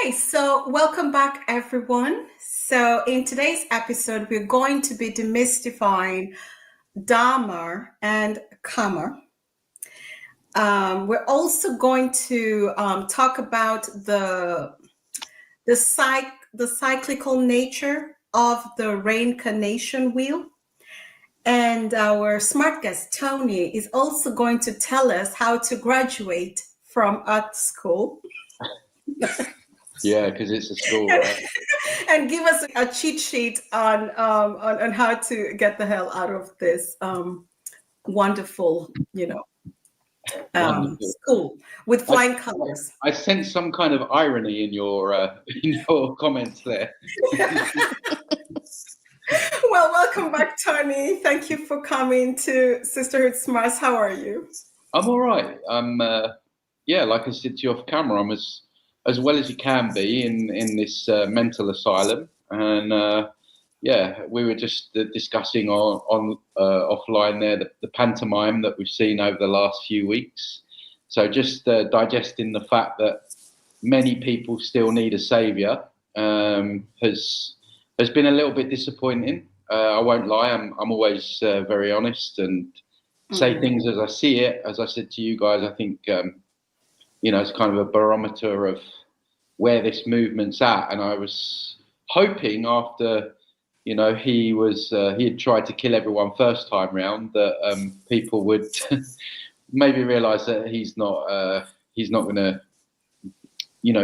Okay, so welcome back, everyone. So, in today's episode, we're going to be demystifying Dharma and Karma. We're also going to talk about the cyclical nature of the reincarnation wheel. And our smart guest, Tony, is also going to tell us how to graduate from art school. Yeah, because it's a school, right? And give us a cheat sheet on how to get the hell out of this wonderful, Wonderful. school with flying colors. I sense some kind of irony in your comments there. Well, welcome back, Tony. Thank you for coming to Sisterhood Smarts. How are you? I'm all right. I'm like I said to you off camera, I'm as well as you can be in this mental asylum, and we were just discussing on offline there the pantomime that we've seen over the last few weeks. So just digesting the fact that many people still need a saviour has been a little bit disappointing. I won't lie. I'm always very honest and say things as I see it. As I said to you guys, I think it's kind of a barometer of where this movement's at. And I was hoping after he had tried to kill everyone first time round that people would maybe realise that he's not going to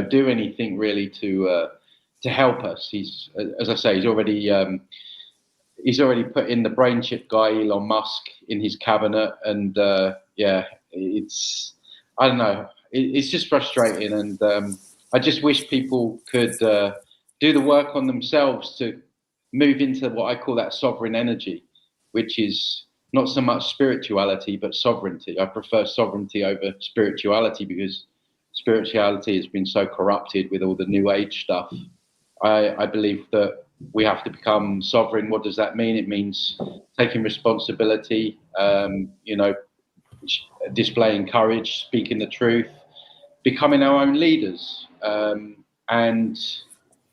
do anything really to help us. He's, as I say, he's already put in the brain chip guy Elon Musk in his cabinet, and it's, I don't know, it's just frustrating, and I just wish people could do the work on themselves to move into what I call that sovereign energy, which is not so much spirituality but sovereignty. I prefer sovereignty over spirituality because spirituality has been so corrupted with all the new age stuff. I believe that we have to become sovereign. What does that mean? It means taking responsibility, displaying courage, speaking the truth, becoming our own leaders, and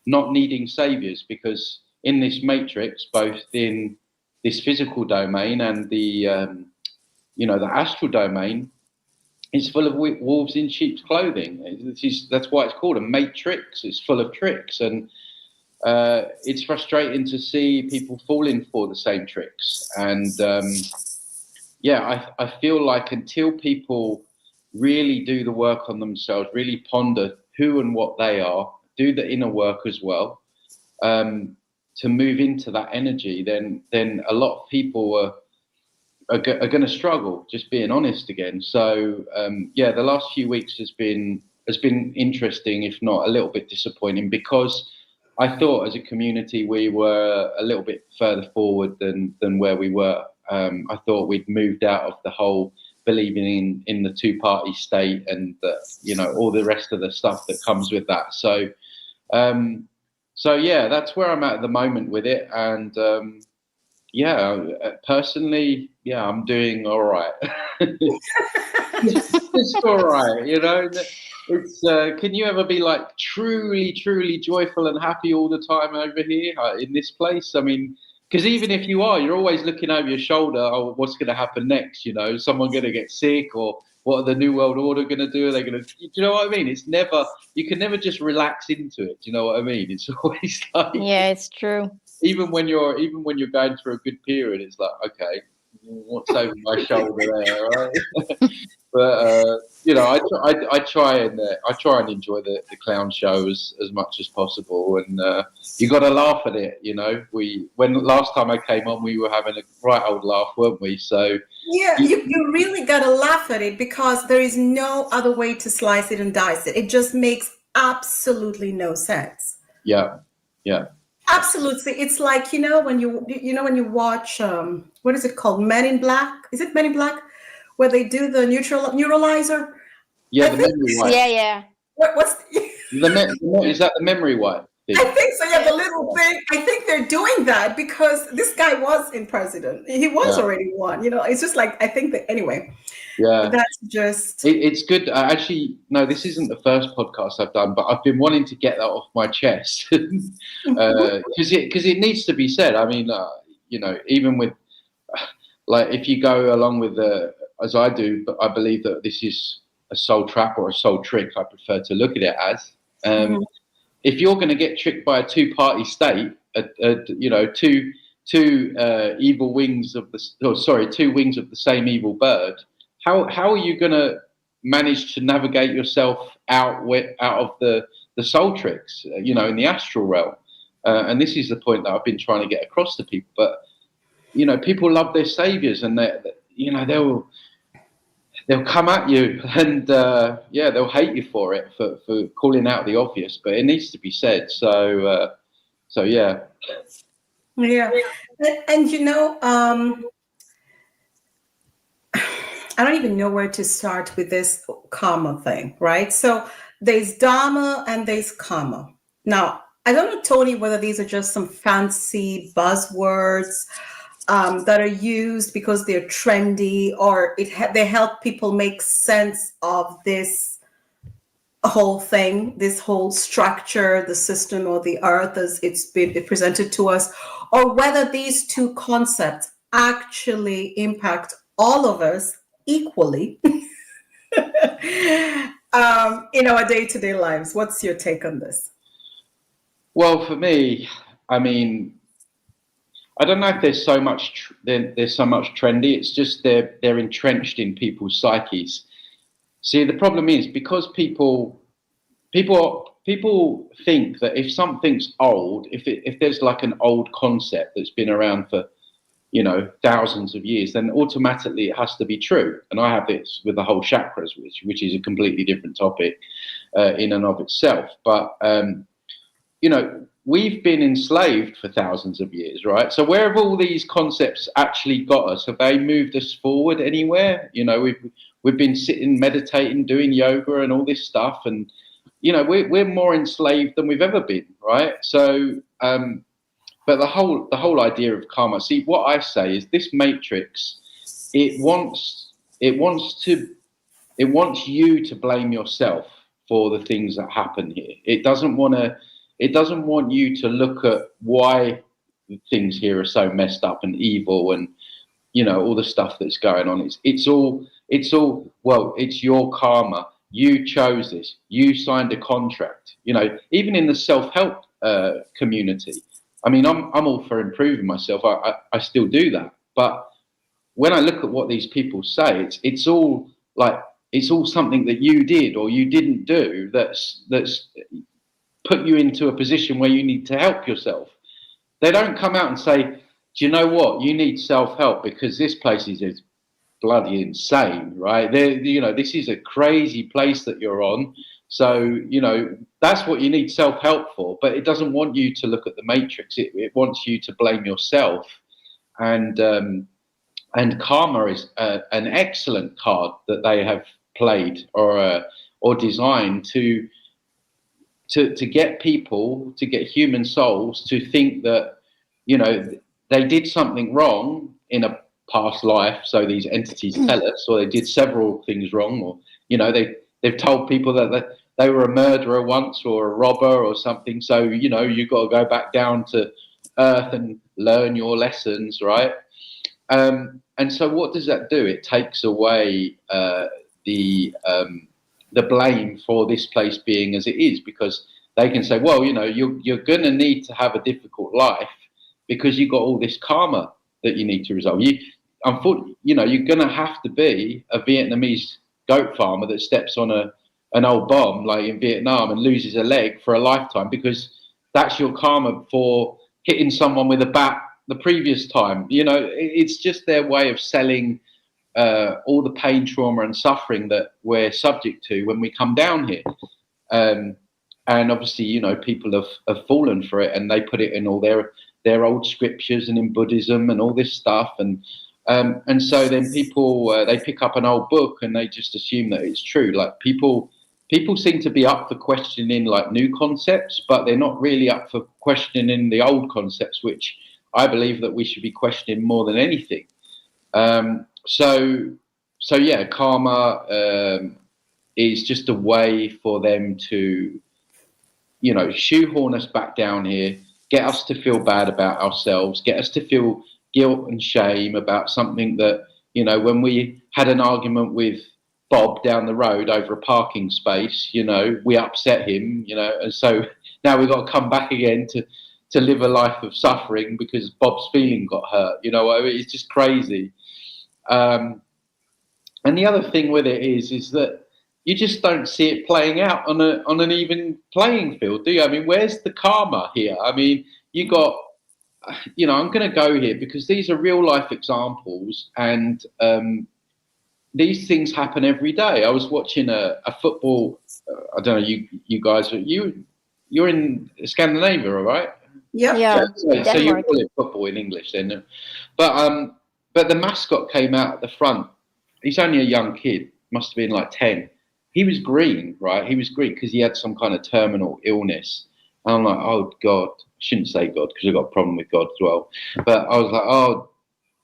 not needing saviors, because in this matrix, both in this physical domain and the astral domain, it's full of wolves in sheep's clothing. That's why it's called a matrix. It's full of tricks, and it's frustrating to see people falling for the same tricks. And I feel like until people really do the work on themselves, really ponder who and what they are, do the inner work as well, to move into that energy, then a lot of people are going to struggle, just being honest again. So the last few weeks has been interesting, if not a little bit disappointing, because I thought as a community we were a little bit further forward than where we were. I thought we'd moved out of the whole believing in the two-party state and all the rest of the stuff that comes with that. So that's where I'm at the moment with it. And personally, I'm doing all right. It's all right, It's can you ever be like truly, truly joyful and happy all the time over here in this place? I mean, because even if you are, you're always looking over your shoulder. Oh, what's going to happen next? Someone going to get sick, or what are the New World Order going to do? Are they going to? Do you know what I mean? It's never. You can never just relax into it. Do you know what I mean? It's always like. Yeah, it's true. Even when you're going through a good period, it's like, okay, what's over my shoulder there, right? But I try and enjoy the clown show as much as possible, and you got to laugh at it. When last time I came on, we were having a right old laugh, weren't we? So yeah, you really got to laugh at it, because there is no other way to slice it and dice it. It just makes absolutely no sense. Yeah. Absolutely. It's like, when you watch, what is it called? Men in Black? Is it Men in Black? Where they do the neuralizer? Yeah, the memory wipe. Yeah. What's is that the memory wipe thing? I think so, yeah, the little thing. I think they're doing that because this guy was in president. He was already one, it's just like, I think that, anyway. Yeah. That's just It's good. Actually, no, this isn't the first podcast I've done, but I've been wanting to get that off my chest because it needs to be said. I mean, even with like if you go along with as I do, but I believe that this is a soul trap or a soul trick. I prefer to look at it as. Um, Mhm. if you're going to get tricked by a two-party state, two evil wings of the, oh, sorry, two wings of the same evil bird, how are you going to manage to navigate yourself out of the soul tricks, in the astral realm? And this is the point that I've been trying to get across to people. But people love their saviors, and they'll come at you, and they'll hate you for it, for calling out the obvious. But it needs to be said. So yeah. Yeah. And I don't even know where to start with this karma thing, right? So there's Dharma and there's karma. Now, I don't know, Tony, whether these are just some fancy buzzwords that are used because they're trendy, or they help people make sense of this whole thing, this whole structure, the system, or the earth as it's been presented to us, or whether these two concepts actually impact all of us equally in our day-to-day lives. What's your take on this? Well, for me, I mean, I don't know if there's so much there's so much trendy. It's just they're entrenched in people's psyches. See, the problem is because people think that if something's old, if there's like an old concept that's been around for thousands of years, then automatically it has to be true. And I have this with the whole chakras, which is a completely different topic in and of itself. But we've been enslaved for thousands of years, right? So where have all these concepts actually got us? Have they moved us forward anywhere? We've been sitting, meditating, doing yoga, and all this stuff, and we're more enslaved than we've ever been, right? So, but the whole idea of karma. See, what I say is this matrix. It wants you to blame yourself for the things that happen here. It doesn't want you to look at why things here are so messed up and evil, and all the stuff that's going on. It's all well, it's your karma. You chose this. You signed a contract. Even in the self-help community. I mean, I'm all for improving myself. I still do that. But when I look at what these people say, it's all something that you did or you didn't do that's put you into a position where you need to help yourself. They don't come out and say, do you know what? You need self-help because this place is bloody insane, right? This is a crazy place that you're on. So, that's what you need self-help for. But it doesn't want you to look at the matrix. It wants you to blame yourself. And karma is an excellent card that they have played or designed to get people, to get human souls to think that they did something wrong in a past life. So these entities tell us, or they did several things wrong, or they've told people that they were a murderer once or a robber or something. So you've got to go back down to earth and learn your lessons, right? And so what does that do? It takes away the blame for this place being as it is, because they can say, well, you're going to need to have a difficult life because you've got all this karma that you need to resolve. Unfortunately, you're going to have to be a Vietnamese goat farmer that steps on an old bomb like in Vietnam and loses a leg for a lifetime, because that's your karma for hitting someone with a bat the previous time. It's just their way of selling all the pain, trauma, and suffering that we're subject to when we come down here. And obviously, people have fallen for it, and they put it in all their old scriptures and in Buddhism and all this stuff. And so then people they pick up an old book and they just assume that it's true. Like people seem to be up for questioning like new concepts, but they're not really up for questioning the old concepts, which I believe that we should be questioning more than anything. So so yeah, karma is just a way for them to, shoehorn us back down here, get us to feel bad about ourselves, get us to feel guilt and shame about something that, when we had an argument with Bob down the road over a parking space, we upset him, and so now we've got to come back again to live a life of suffering because Bob's feeling got hurt. It's just crazy. And the other thing with it is that you just don't see it playing out on an even playing field, do you? I mean, where's the karma here? I mean, you got, I'm going to go here because these are real life examples, and these things happen every day. I was watching a football. I don't know, you guys, you're in Scandinavia, all right? Yep. Yeah, So you call it football in English then, but the mascot came out at the front. He's only a young kid, must have been like 10. He was green, right? He was green because he had some kind of terminal illness. And I'm like, oh God, I shouldn't say God because I've got a problem with God as well. But I was like, oh,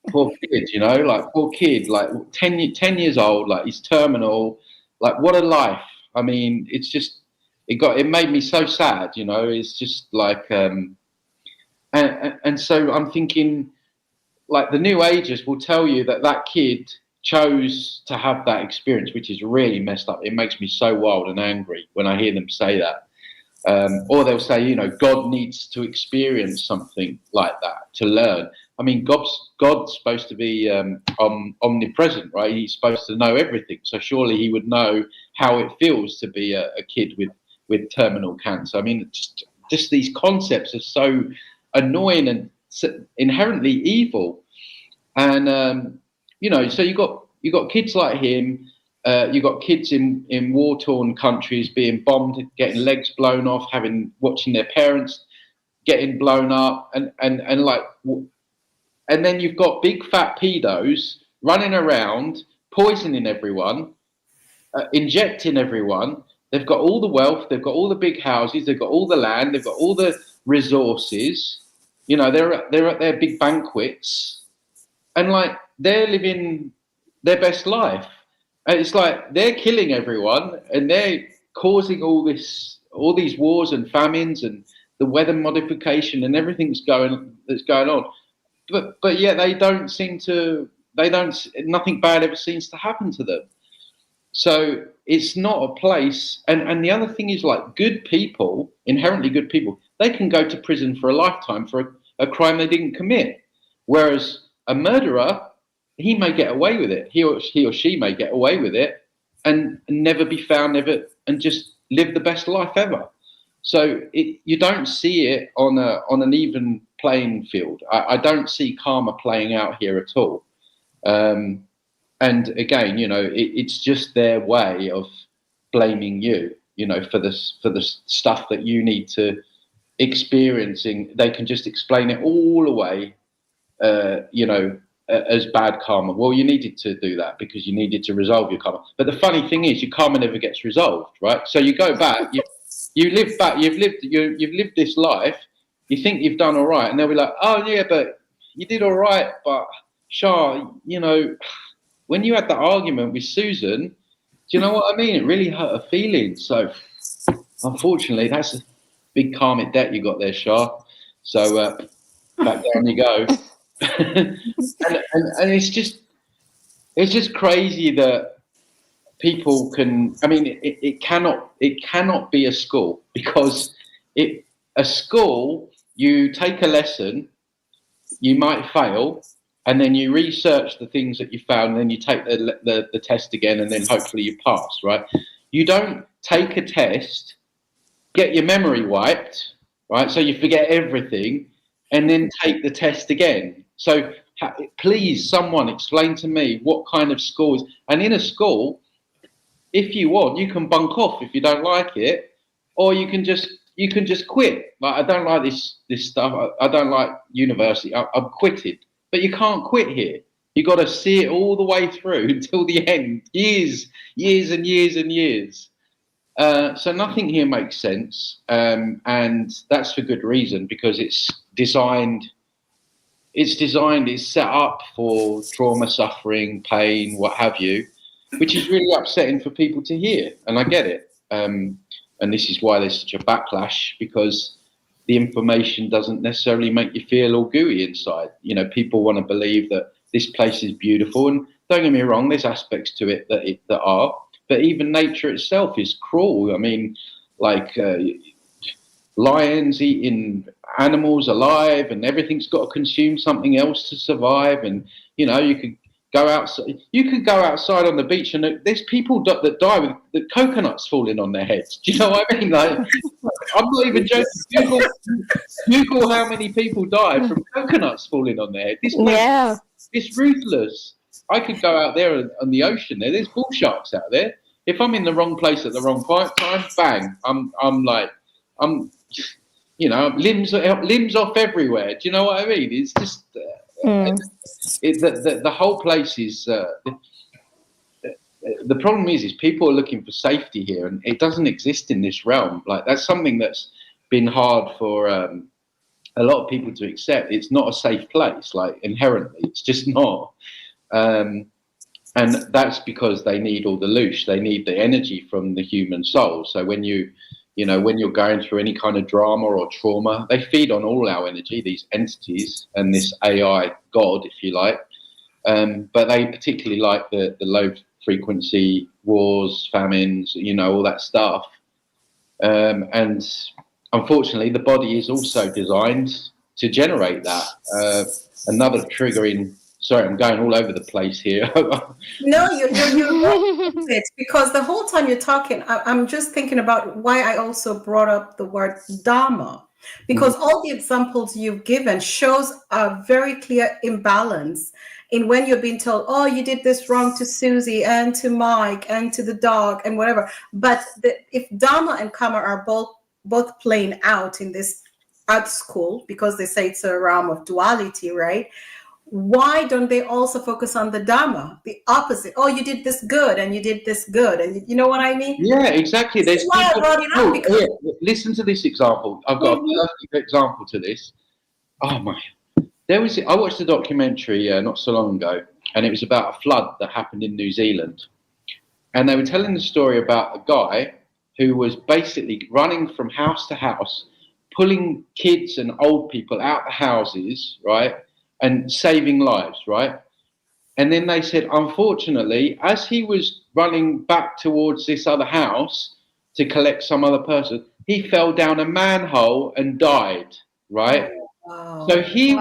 poor kid, like poor kid, like 10 years old, like he's terminal, like what a life. I mean, it's just, it made me so sad, it's just like, and so I'm thinking, like the New Agers will tell you that kid chose to have that experience, which is really messed up. It makes me so wild and angry when I hear them say that. Or they'll say, God needs to experience something like that to learn. I mean, God's supposed to be omnipresent, right? He's supposed to know everything. So surely he would know how it feels to be a kid with terminal cancer. I mean, just these concepts are so annoying and inherently evil. And so you got kids like him. You got kids in war-torn countries being bombed, getting legs blown off, watching their parents getting blown up, and then you've got big fat pedos running around, poisoning everyone, injecting everyone. They've got all the wealth, they've got all the big houses, they've got all the land, they've got all the resources. They're at their big banquets, and like they're living their best life. And it's like they're killing everyone, and they're causing all these wars and famines and the weather modification and everything that's going on. But yeah, nothing bad ever seems to happen to them. So it's not a place. And the other thing is, like, good people, inherently good people, they can go to prison for a lifetime for a crime they didn't commit. Whereas a murderer, he may get away with it. He or she may get away with it and never be found, and just live the best life ever. So you don't see it on an even playing field. I don't see karma playing out here at all. And again, it's just their way of blaming you, for the stuff that you need to experiencing. They can just explain it all away, as bad karma. Well, you needed to do that because you needed to resolve your karma. But the funny thing is, your karma never gets resolved, right? So you go back, you live back, you've lived this life, you think you've done all right, and they'll be like, oh yeah, but you did all right, but Shah, when you had that argument with Susan, do you know what I mean? It really hurt her feelings. So unfortunately, that's a big karmic debt you got there, Shah. So back down you go. and it's just crazy that people can. I mean, it cannot be a school, because a school, you take a lesson, you might fail, and then you research the things that you found, and then you take the test again, and then hopefully you pass, right? You don't take a test, get your memory wiped, right? So you forget everything, and then take the test again. So please, someone explain to me what kind of school is. And in a school, if you want, you can bunk off if you don't like it, or you can just quit. Like, I don't like this stuff. I don't like university. I'm quitted. But you can't quit here. You got to see it all the way through until the end. Years and years and years. So nothing here makes sense, and that's for good reason, because it's designed it's designed, it's set up for trauma, suffering, pain, what have you, which is really upsetting for people to hear. And I get it. And this is why there's such a backlash, because the information doesn't necessarily make you feel all gooey inside. You know, people want to believe that this place is beautiful. And don't get me wrong, there's aspects to it that are. But even nature itself is cruel. I mean, like lions eating animals alive, and everything's got to consume something else to survive. And you know, you could go outside. You could go outside on the beach, and there's people that die with the coconuts falling on their heads. Do you know what I mean? Like, I'm not even joking. Google how many people die from coconuts falling on their head. This place, it's ruthless. I could go out there on the ocean. There's bull sharks out there. If I'm in the wrong place at the wrong time, bang! I'm you know, limbs off everywhere. Do you know what I mean? It's just the whole place is. The problem is people are looking for safety here, and it doesn't exist in this realm. Like, that's something that's been hard for a lot of people to accept. It's not a safe place, like, inherently. It's just not. And that's because they need all the loosh. They need the energy from the human soul. So when when you're going through any kind of drama or trauma, they feed on all our energy, these entities and this AI God, if you like. But they particularly like the low frequency wars, famines, all that stuff. And unfortunately, the body is also designed to generate that. Another triggering. Sorry, I'm going all over the place here. No, you're it, because the whole time you're talking, I'm just thinking about why I also brought up the word Dharma, because all the examples you've given shows a very clear imbalance in when you're being told, oh, you did this wrong to Susie and to Mike and to the dog and whatever. But if Dharma and Karma are both playing out in this art school, because they say it's a realm of duality, right? Why don't they also focus on the Dharma, the opposite? Oh, you did this good and you did this good. And you know what I mean? Yeah, exactly. That's why I brought it up. Because listen to this example. I've got a perfect example to this. Oh, my. I watched a documentary not so long ago, and it was about a flood that happened in New Zealand. And they were telling the story about a guy who was basically running from house to house, pulling kids and old people out the houses, right? And saving lives, right? And then they said, unfortunately, as he was running back towards this other house to collect some other person, he fell down a manhole and died, right? Wow. So here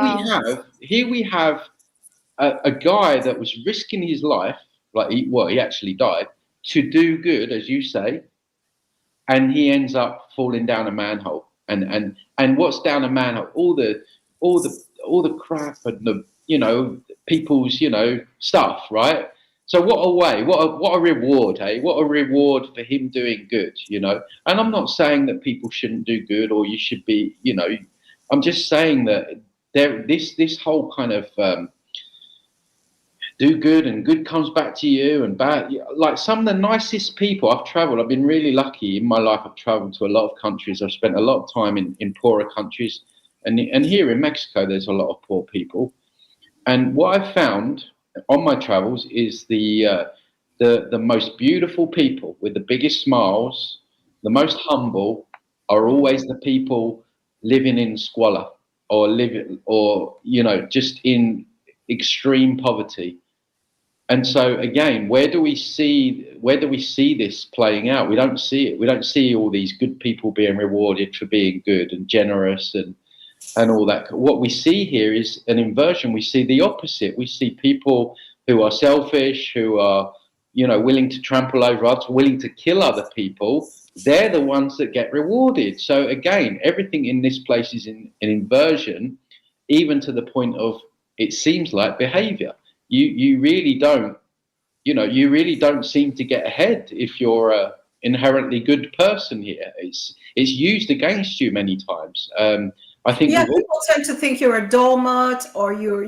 we have a guy that was risking his life, like he actually died, to do good, as you say, and he ends up falling down a manhole. And what's down a manhole? All the crap and the people's stuff, right? So what a way, what a reward, hey? What a reward for him doing good, And I'm not saying that people shouldn't do good or you should be, I'm just saying that this whole kind of do good and good comes back to you and bad. Like, some of the nicest people I've traveled, I've been really lucky in my life. I've traveled to a lot of countries. I've spent a lot of time in poorer countries. And here in Mexico, there's a lot of poor people. And what I've found on my travels is the most beautiful people with the biggest smiles, the most humble, are always the people living in squalor or just in extreme poverty. And so again, where do we see this playing out? We don't see it. We don't see all these good people being rewarded for being good and generous and all that. What we see here is an inversion. We see the opposite. We see people who are selfish, who are, willing to trample over others, willing to kill other people. They're the ones that get rewarded. So again, everything in this place is in an inversion, even to the point of, it seems like, behavior. You really don't, you really don't seem to get ahead if you're a inherently good person here. It's used against you many times. I think people tend to think you're a doormat, or you're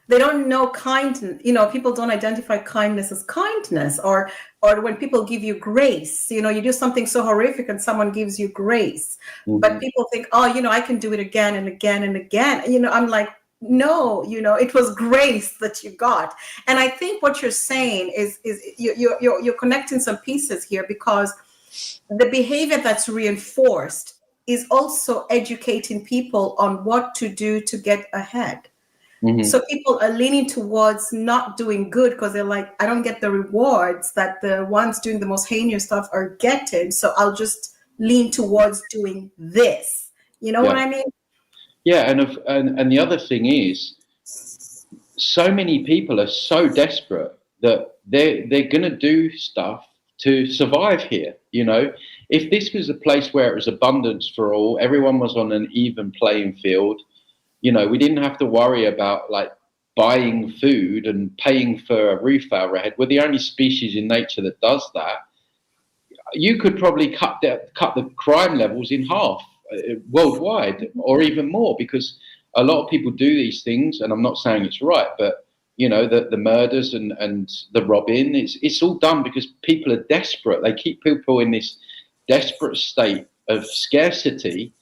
they don't know kindness. People don't identify kindness as kindness, or when people give you grace. You do something so horrific and someone gives you grace, but people think, oh, I can do it again and again and again. I'm like, no, it was grace that you got. And I think what you're saying is you're connecting some pieces here, because the behavior that's reinforced is also educating people on what to do to get ahead. Mm-hmm. So people are leaning towards not doing good because they're like, I don't get the rewards that the ones doing the most heinous stuff are getting, so I'll just lean towards doing this. You know what I mean? Yeah, and the other thing is, so many people are so desperate that they're going to do stuff to survive here. If this was a place where it was abundance for all, everyone was on an even playing field. We didn't have to worry about like buying food and paying for a roof over our head. We're the only species in nature that does that. You could probably cut the crime levels in half worldwide, or even more, because a lot of people do these things, and I'm not saying it's right, but the murders and the robbing, it's all done because people are desperate. They keep people in this desperate state of scarcity,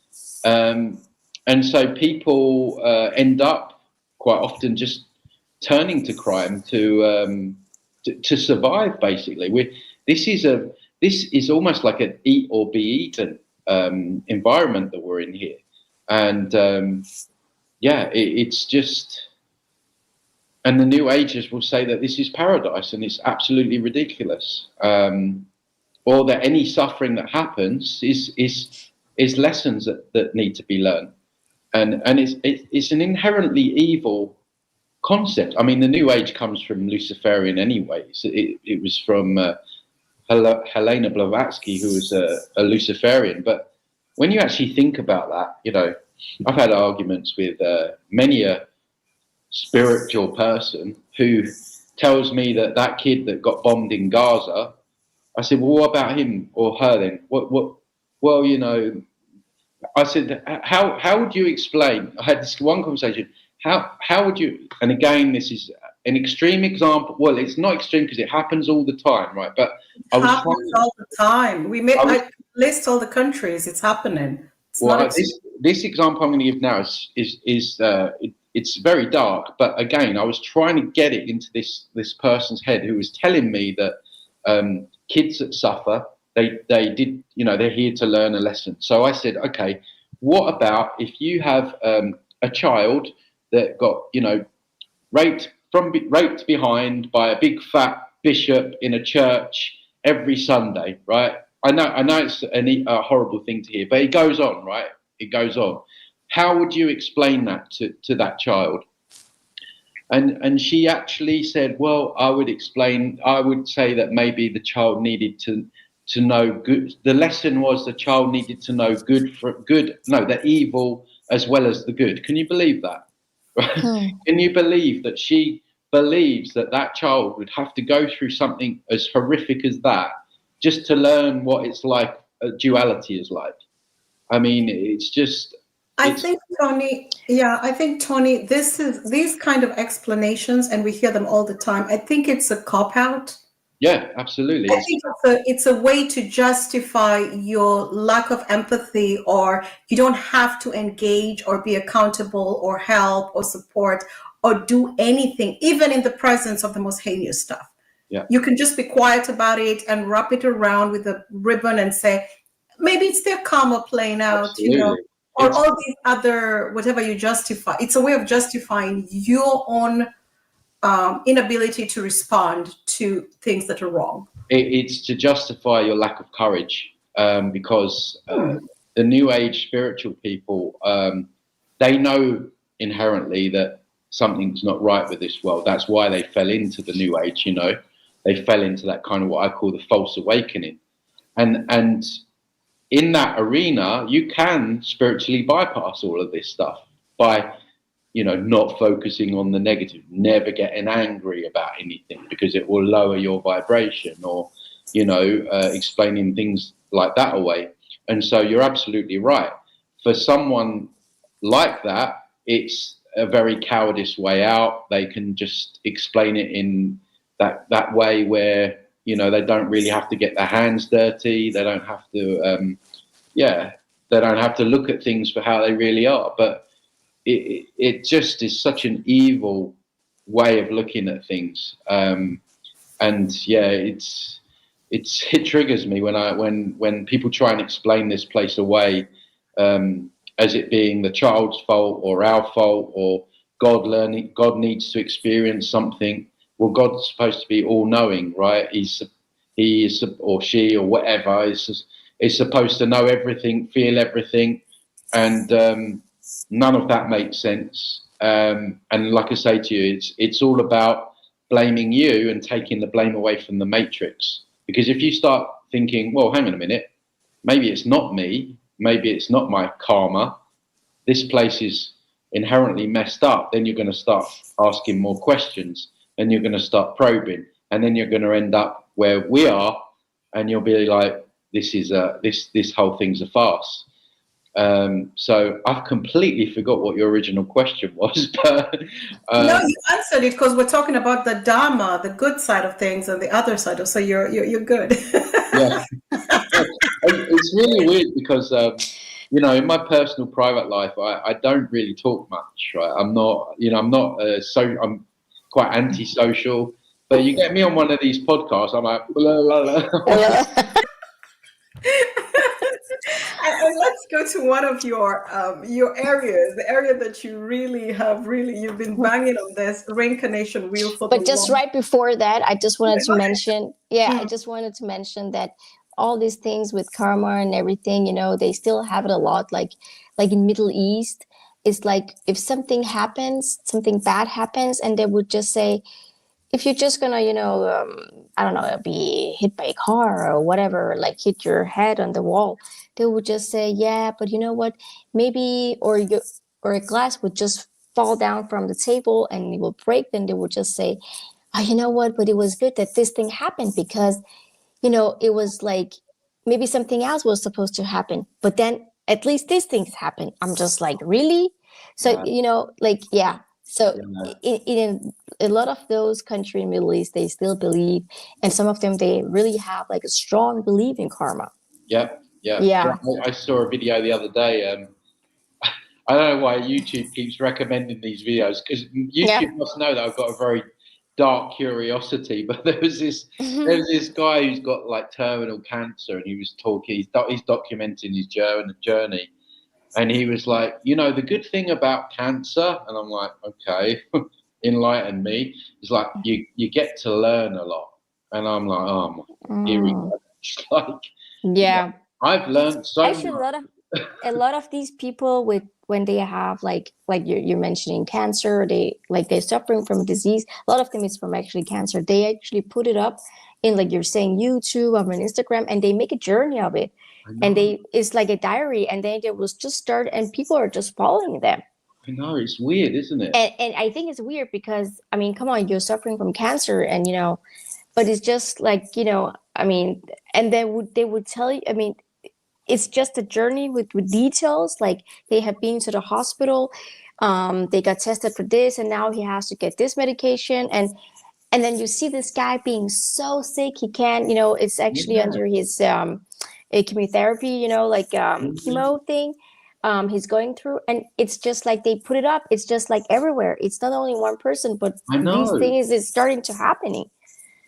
and so people end up quite often just turning to crime to survive. Basically, this is almost like an eat or be eaten environment that we're in here, and it's just. And the New Agers will say that this is paradise, and it's absolutely ridiculous. Or that any suffering that happens is lessons that need to be learned, and it's an inherently evil concept. I mean, the New Age comes from Luciferian anyway. So it was from Helena Blavatsky, who was a Luciferian. But when you actually think about that, I've had arguments with many a spiritual person who tells me that kid that got bombed in Gaza. I said, well, what about him or her then? What? Well, I said, how would you explain? I had this one conversation. How would you? And again, this is an extreme example. Well, it's not extreme because it happens all the time, right? But it happens all the time. I list all the countries. It's happening. This example I'm going to give now it's very dark. But again, I was trying to get it into this person's head who was telling me that kids that suffer, they did, they're here to learn a lesson. So I said, okay, what about if you have a child that got, raped behind by a big fat bishop in a church every Sunday, right? I know it's a horrible thing to hear, but it goes on, right? It goes on. How would you explain that to that child? And she actually said, well, I would say that maybe the child needed to know good. The lesson was the child needed to know the evil as well as the good. Can you believe that? Can you believe that she believes that child would have to go through something as horrific as that just to learn what it's like, duality is like? I mean, it's just. I think, Tony, these kind of explanations, and we hear them all the time, I think it's a cop-out. Yeah, absolutely. I think it's a way to justify your lack of empathy, or you don't have to engage or be accountable or help or support or do anything, even in the presence of the most heinous stuff. Yeah. You can just be quiet about it and wrap it around with a ribbon and say, maybe it's their karma playing out, Absolutely. Or all these other, whatever you justify. It's a way of justifying your own inability to respond to things that are wrong. It's to justify your lack of courage, because the New Age spiritual people, they know inherently that something's not right with this world. That's why they fell into the New Age. They fell into that kind of what I call the false awakening, and in that arena, you can spiritually bypass all of this stuff by, not focusing on the negative, never getting angry about anything because it will lower your vibration, or, explaining things like that away. And so you're absolutely right. For someone like that, it's a very cowardice way out. They can just explain it in that way where, they don't really have to get their hands dirty. They don't have to, they don't have to look at things for how they really are. But it just is such an evil way of looking at things. And yeah, it triggers me when people try and explain this place away, as it being the child's fault or our fault, or God needs to experience something. Well, God's supposed to be all knowing, right? He is, or she or whatever is supposed to know everything, feel everything, and none of that makes sense. And like I say to you, it's all about blaming you and taking the blame away from the matrix. Because if you start thinking, well, hang on a minute, maybe it's not me, maybe it's not my karma, this place is inherently messed up, then you're going to start asking more questions, and you're going to start probing, and then you're going to end up where we are, and you'll be like, this whole thing's a farce. So I've completely forgot what your original question was, but no, you answered it, because we're talking about the Dharma, the good side of things, and the other side of. So you're good. yeah, it's really weird because in my personal private life, I don't really talk much. Right, I'm not I'm quite antisocial. But you get me on one of these podcasts, I'm like, blah, blah, blah. And let's go to one of your areas, the area that you really you've been banging on this reincarnation wheel for But the just long. right before that, I just wanted to Okay. mention, I just wanted to mention that all these things with karma and everything, they still have it a lot. Like in Middle East, it's like if something happens, something bad happens, and they would just say, if you're just gonna, I don't know, be hit by a car or whatever, like hit your head on the wall, they would just say, yeah, but you know what, maybe, or a glass would just fall down from the table and it will break. Then they would just say, oh, you know what, but it was good that this thing happened, because it was like maybe something else was supposed to happen, but then at least these things happen. I'm just like, really? So, yeah. So Yeah, in a lot of those countries in the Middle East, they still believe, and some of them, they really have like a strong belief in karma. yeah, yeah. Yeah. I saw a video the other day. I don't know why YouTube keeps recommending these videos, because Yeah. YouTube must know that I've got a very dark curiosity. But there was this guy who's got like terminal cancer, and he was talking. He's documenting his journey, and he was like, the good thing about cancer, and I'm like, okay, enlighten me. It's like you get to learn a lot, and I'm like, oh, here we go. It's like, Yeah. I've learned so Actually, much. a lot of these people, with when they have like you're mentioning cancer, they're suffering from disease. A lot of them is from actually cancer. They actually put it up in, like you're saying, YouTube or on Instagram, and they make a journey of it. I And know, it's like a diary, and then they will just start, and people are just following them. I know. It's weird, isn't it? And I think it's weird because, I mean, come on, you're suffering from cancer, and but it's just like, I mean, and they would tell you, I mean, it's just a journey with details. Like, they have been to the hospital, they got tested for this, and now he has to get this medication, and then you see this guy being so sick he can't, it's actually Yeah, under his a chemotherapy, like yeah. chemo thing, he's going through, and it's just like they put it up. It's just like everywhere. It's not only one person, but I these know. things is starting to happening.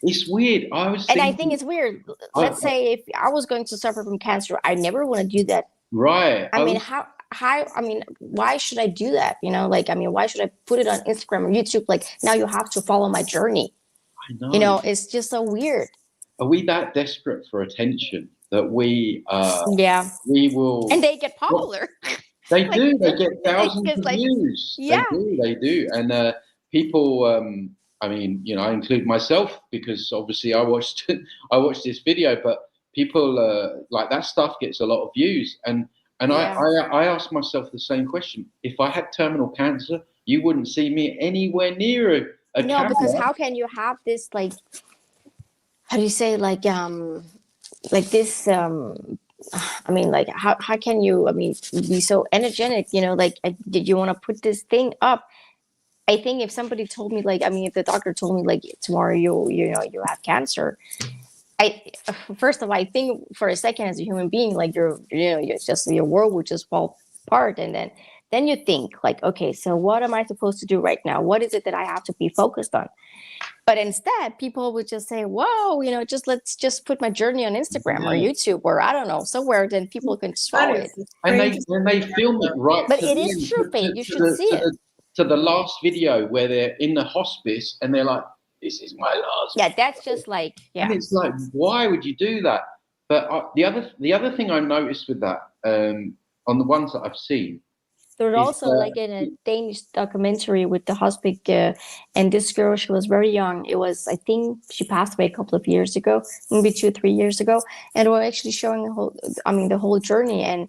It's weird. I was And I think thinking, it's weird. I, Let's say if I was going to suffer from cancer, I never want to do that. right? I mean, I mean, why should I do that? Like, I mean, why should I put it on Instagram or YouTube? Like, now you have to follow my journey. I know. It's just so weird. Are we that desperate for attention that we Yeah. will? And they get Well, popular. they Like, do. They get thousands because, of like, views. They yeah. do. They do. And people. I mean, I include myself, because obviously I watched I watched this video, but people like that stuff gets a lot of views, and Yeah. I asked myself the same question. If I had terminal cancer, you wouldn't see me anywhere near a No, because camera. how can you have this, like, how do you say, like this, I mean, like, how can you, I mean, be so energetic, like, did you want to put this thing up? I think if somebody told me, like, I mean, if the doctor told me, like, tomorrow you have cancer, I first of all, I think for a second, as a human being, like, you're just, your world would just fall apart, and then then you think like, okay, so what am I supposed to do right now? What is it that I have to be focused on? But instead, people would just say, whoa, let's just put my journey on Instagram or Yeah. YouTube or I don't know, somewhere, then people can just That follow is it. the And strangest they thing film it ever. right But to it the is end, true, Faith. You should see it. to the last video where they're in the hospice and they're like, "This is my last." Yeah, that's just like, And yeah. it's like, why would you do that? But the other thing I noticed with that, on the ones that I've seen, There's is also like in a Danish documentary with the hospice, and this girl, she was very young. It was, I think, she passed away a couple of years ago, maybe 2, 3 years ago, and we're actually showing the whole journey. And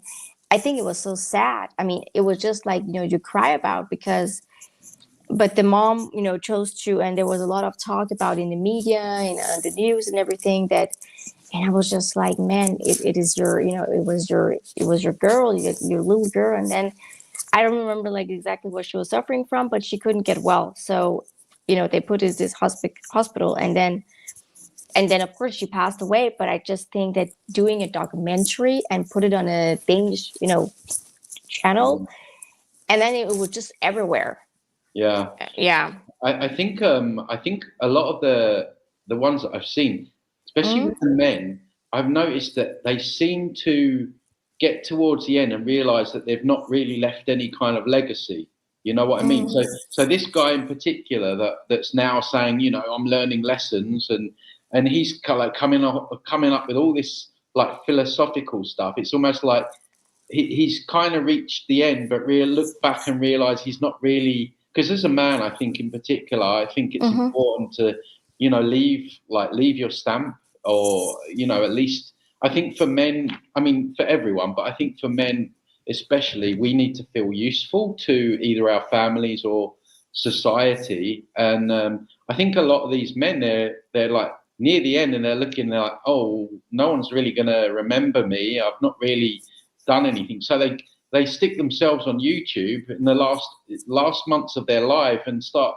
I think it was so sad. I mean, it was just like, you cry about because, but the mom, chose to, and there was a lot of talk about in the media and the news and everything that. And I was just like, man, it is your, it was your girl, your little girl, and then I don't remember like exactly what she was suffering from, but she couldn't get well. So, they put her in this hospital, and then of course she passed away. But I just think that doing a documentary and put it on a Danish, channel, and then it was just everywhere. yeah. Yeah. I think a lot of the ones that I've seen, especially with the men, I've noticed that they seem to get towards the end and realize that they've not really left any kind of legacy. You know what I mean? So this guy in particular that's now saying, I'm learning lessons, and he's kind of like coming up with all this like philosophical stuff. It's almost like he's kind of reached the end, but look back and realize he's not really, because as a man, I think in particular, I think it's important to, leave your stamp, or, at least I think for men, I mean, for everyone, but I think for men especially, we need to feel useful to either our families or society. And I think a lot of these men, they're like near the end and they're like, oh, no one's really going to remember me. I've not really done anything. So they stick themselves on YouTube in the last months of their life and start.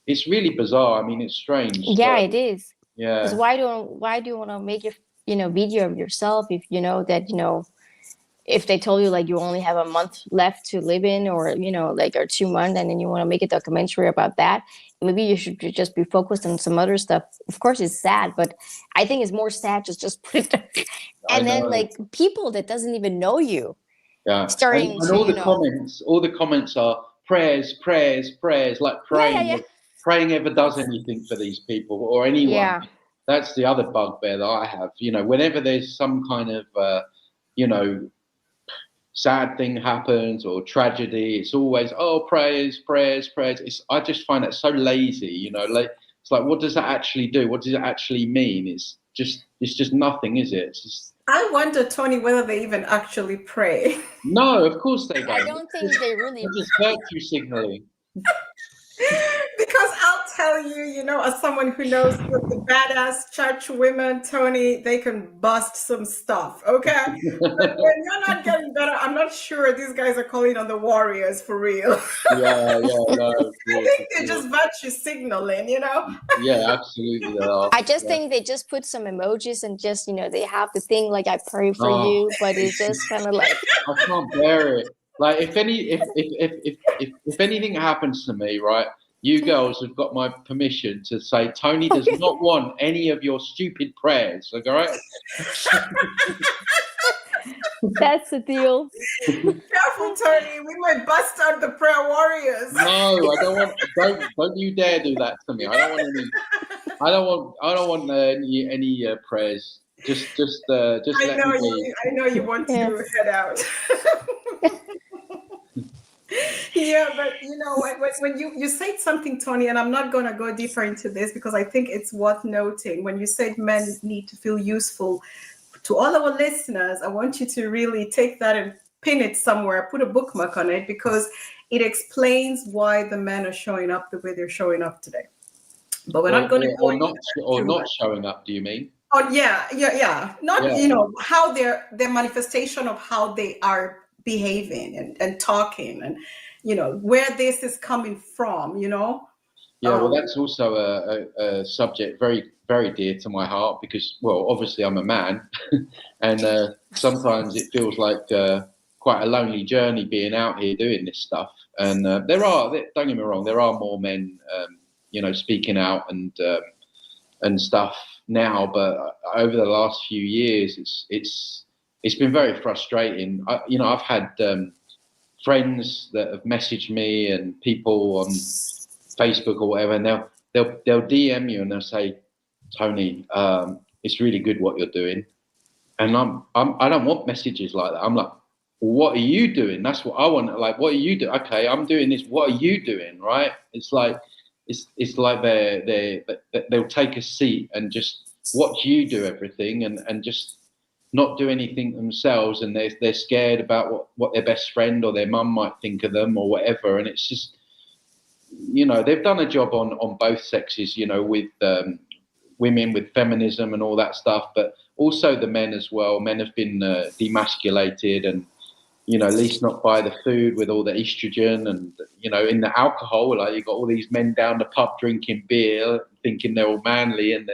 It's really bizarre. I mean, it's strange. Yeah, So, it is. Because yeah. why do you want to make a video of yourself if you know that if they told you like you only have a month left to live in, or like, or 2 months, and then you want to make a documentary about that, maybe you should just be focused on some other stuff. Of course it's sad, but I think it's more sad just put it I and then know. like people that doesn't even know you Yeah, starting and to all the comments are prayers, prayers, prayers, like yeah, praying. Praying ever does anything for these people or anyone. yeah. That's the other bugbear that I have. Whenever there's some kind of you know sad thing happens or tragedy, it's always, oh, prayers, prayers, prayers. I just find that so lazy. Like it's like, what does that actually do? What does it actually mean? It's just nothing, is it? It's just, I wonder, Tony, whether they even actually pray. no, of course they I don't. don't think they really They're just virtue signaling. Because I'll tell you, as someone who knows the badass church women, Tony, they can bust some stuff, okay? But when you're not getting better, I'm not sure these guys are calling on the warriors for real. Yeah, no, of I course, think of they're course. just virtue signaling. Yeah, absolutely they are. I just Yeah. think they just put some emojis and just they have the thing like I pray for Oh, you, but it's just kind of like I can't bear it. Like if anything happens to me, right? You girls have got my permission to say Tony does not want any of your stupid prayers. Okay, right? that's the deal. Careful, Tony. We might bust out the prayer warriors. No, I don't want. Don't you dare do that to me. I don't want any. I don't want any prayers. Just I let know me be. I know you want Yeah. to head out. Yeah, but when you said something, Tony, and I'm not going to go deeper into this because I think it's worth noting. When you said men need to feel useful, to all our listeners, I want you to really take that and pin it somewhere, put a bookmark on it, because it explains why the men are showing up the way they're showing up today. But we're not going to go into that or too not much. showing up. Do you mean? Oh yeah. Not Yeah. how their manifestation of how they are behaving and talking, and where this is coming from. Yeah, well, that's also a subject very, very dear to my heart because, well, obviously I'm a man, and sometimes it feels like quite a lonely journey being out here doing this stuff. And don't get me wrong, there are more men, speaking out and stuff now. But over the last few years, it's been very frustrating. I've had friends that have messaged me and people on Facebook or whatever, and they'll DM you and they'll say, Tony, it's really good what you're doing. And I don't want messages like that. I'm like, what are you doing? That's what I want. Like, what are you doing? Okay, I'm doing this. What are you doing? Right? It's like they'll take a seat and just watch you do everything and just not do anything themselves, and they're scared about what their best friend or their mum might think of them or whatever. And it's just, they've done a job on both sexes, with women, with feminism and all that stuff, but also the men as well. Men have been demasculated, and at least not by the food with all the estrogen and in the alcohol. Like, you've got all these men down the pub drinking beer, thinking they're all manly, and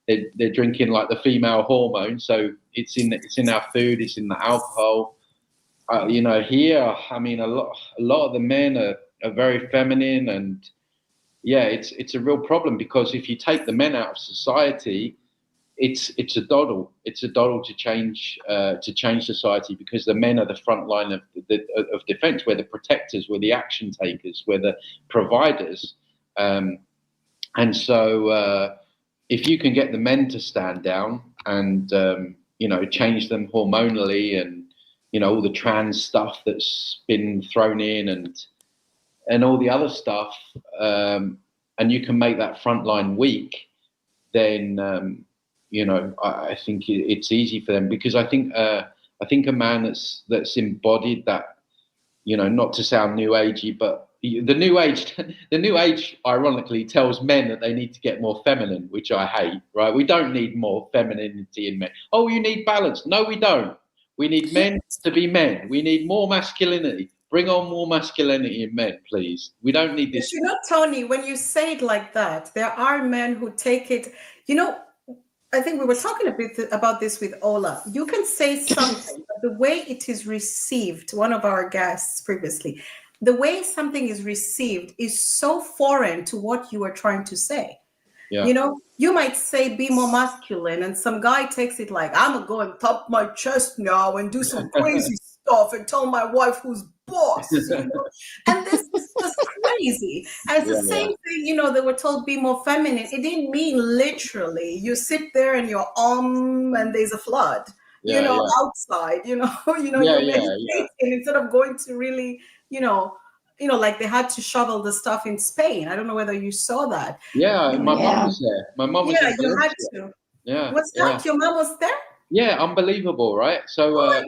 they're drinking like the female hormone. So it's in our food, it's in the alcohol. Here, I mean, a lot of the men are very feminine, and it's a real problem, because if you take the men out of society, it's a doddle. It's a doddle to change society, because the men are the front line of defense. We're the protectors, we're the action takers, we're the providers, and so if you can get the men to stand down and change them hormonally, and all the trans stuff that's been thrown in, and all the other stuff, and you can make that front line weak, then I think it's easy for them, because I think a man that's embodied that, not to sound new agey, but the new age ironically tells men that they need to get more feminine, which I hate. Right? We don't need more femininity in men. Oh, you need balance. No, we don't. We need men to be men. We need more masculinity. Bring on more masculinity in men, please. We don't need this. Tony, when you say it like that, there are men who take it, I think we were talking a bit about this with Ola. You can say something, but the way it is received, one of our guests previously, the way something is received is so foreign to what you are trying to say. Yeah. You might say, be more masculine, and some guy takes it like, I'm going to go and top my chest now and do some crazy stuff and tell my wife who's boss. And this is just crazy. And it's the same thing, they were told be more feminine. It didn't mean literally. You sit there and you're and there's a flood. Outside, you're meditating instead of going to really, like they had to shovel the stuff in Spain. I don't know whether you saw that. Yeah, my mum was there. My mum was there. Yeah, you had to. Yeah. What's that? Your mum was there? Yeah, unbelievable, right? So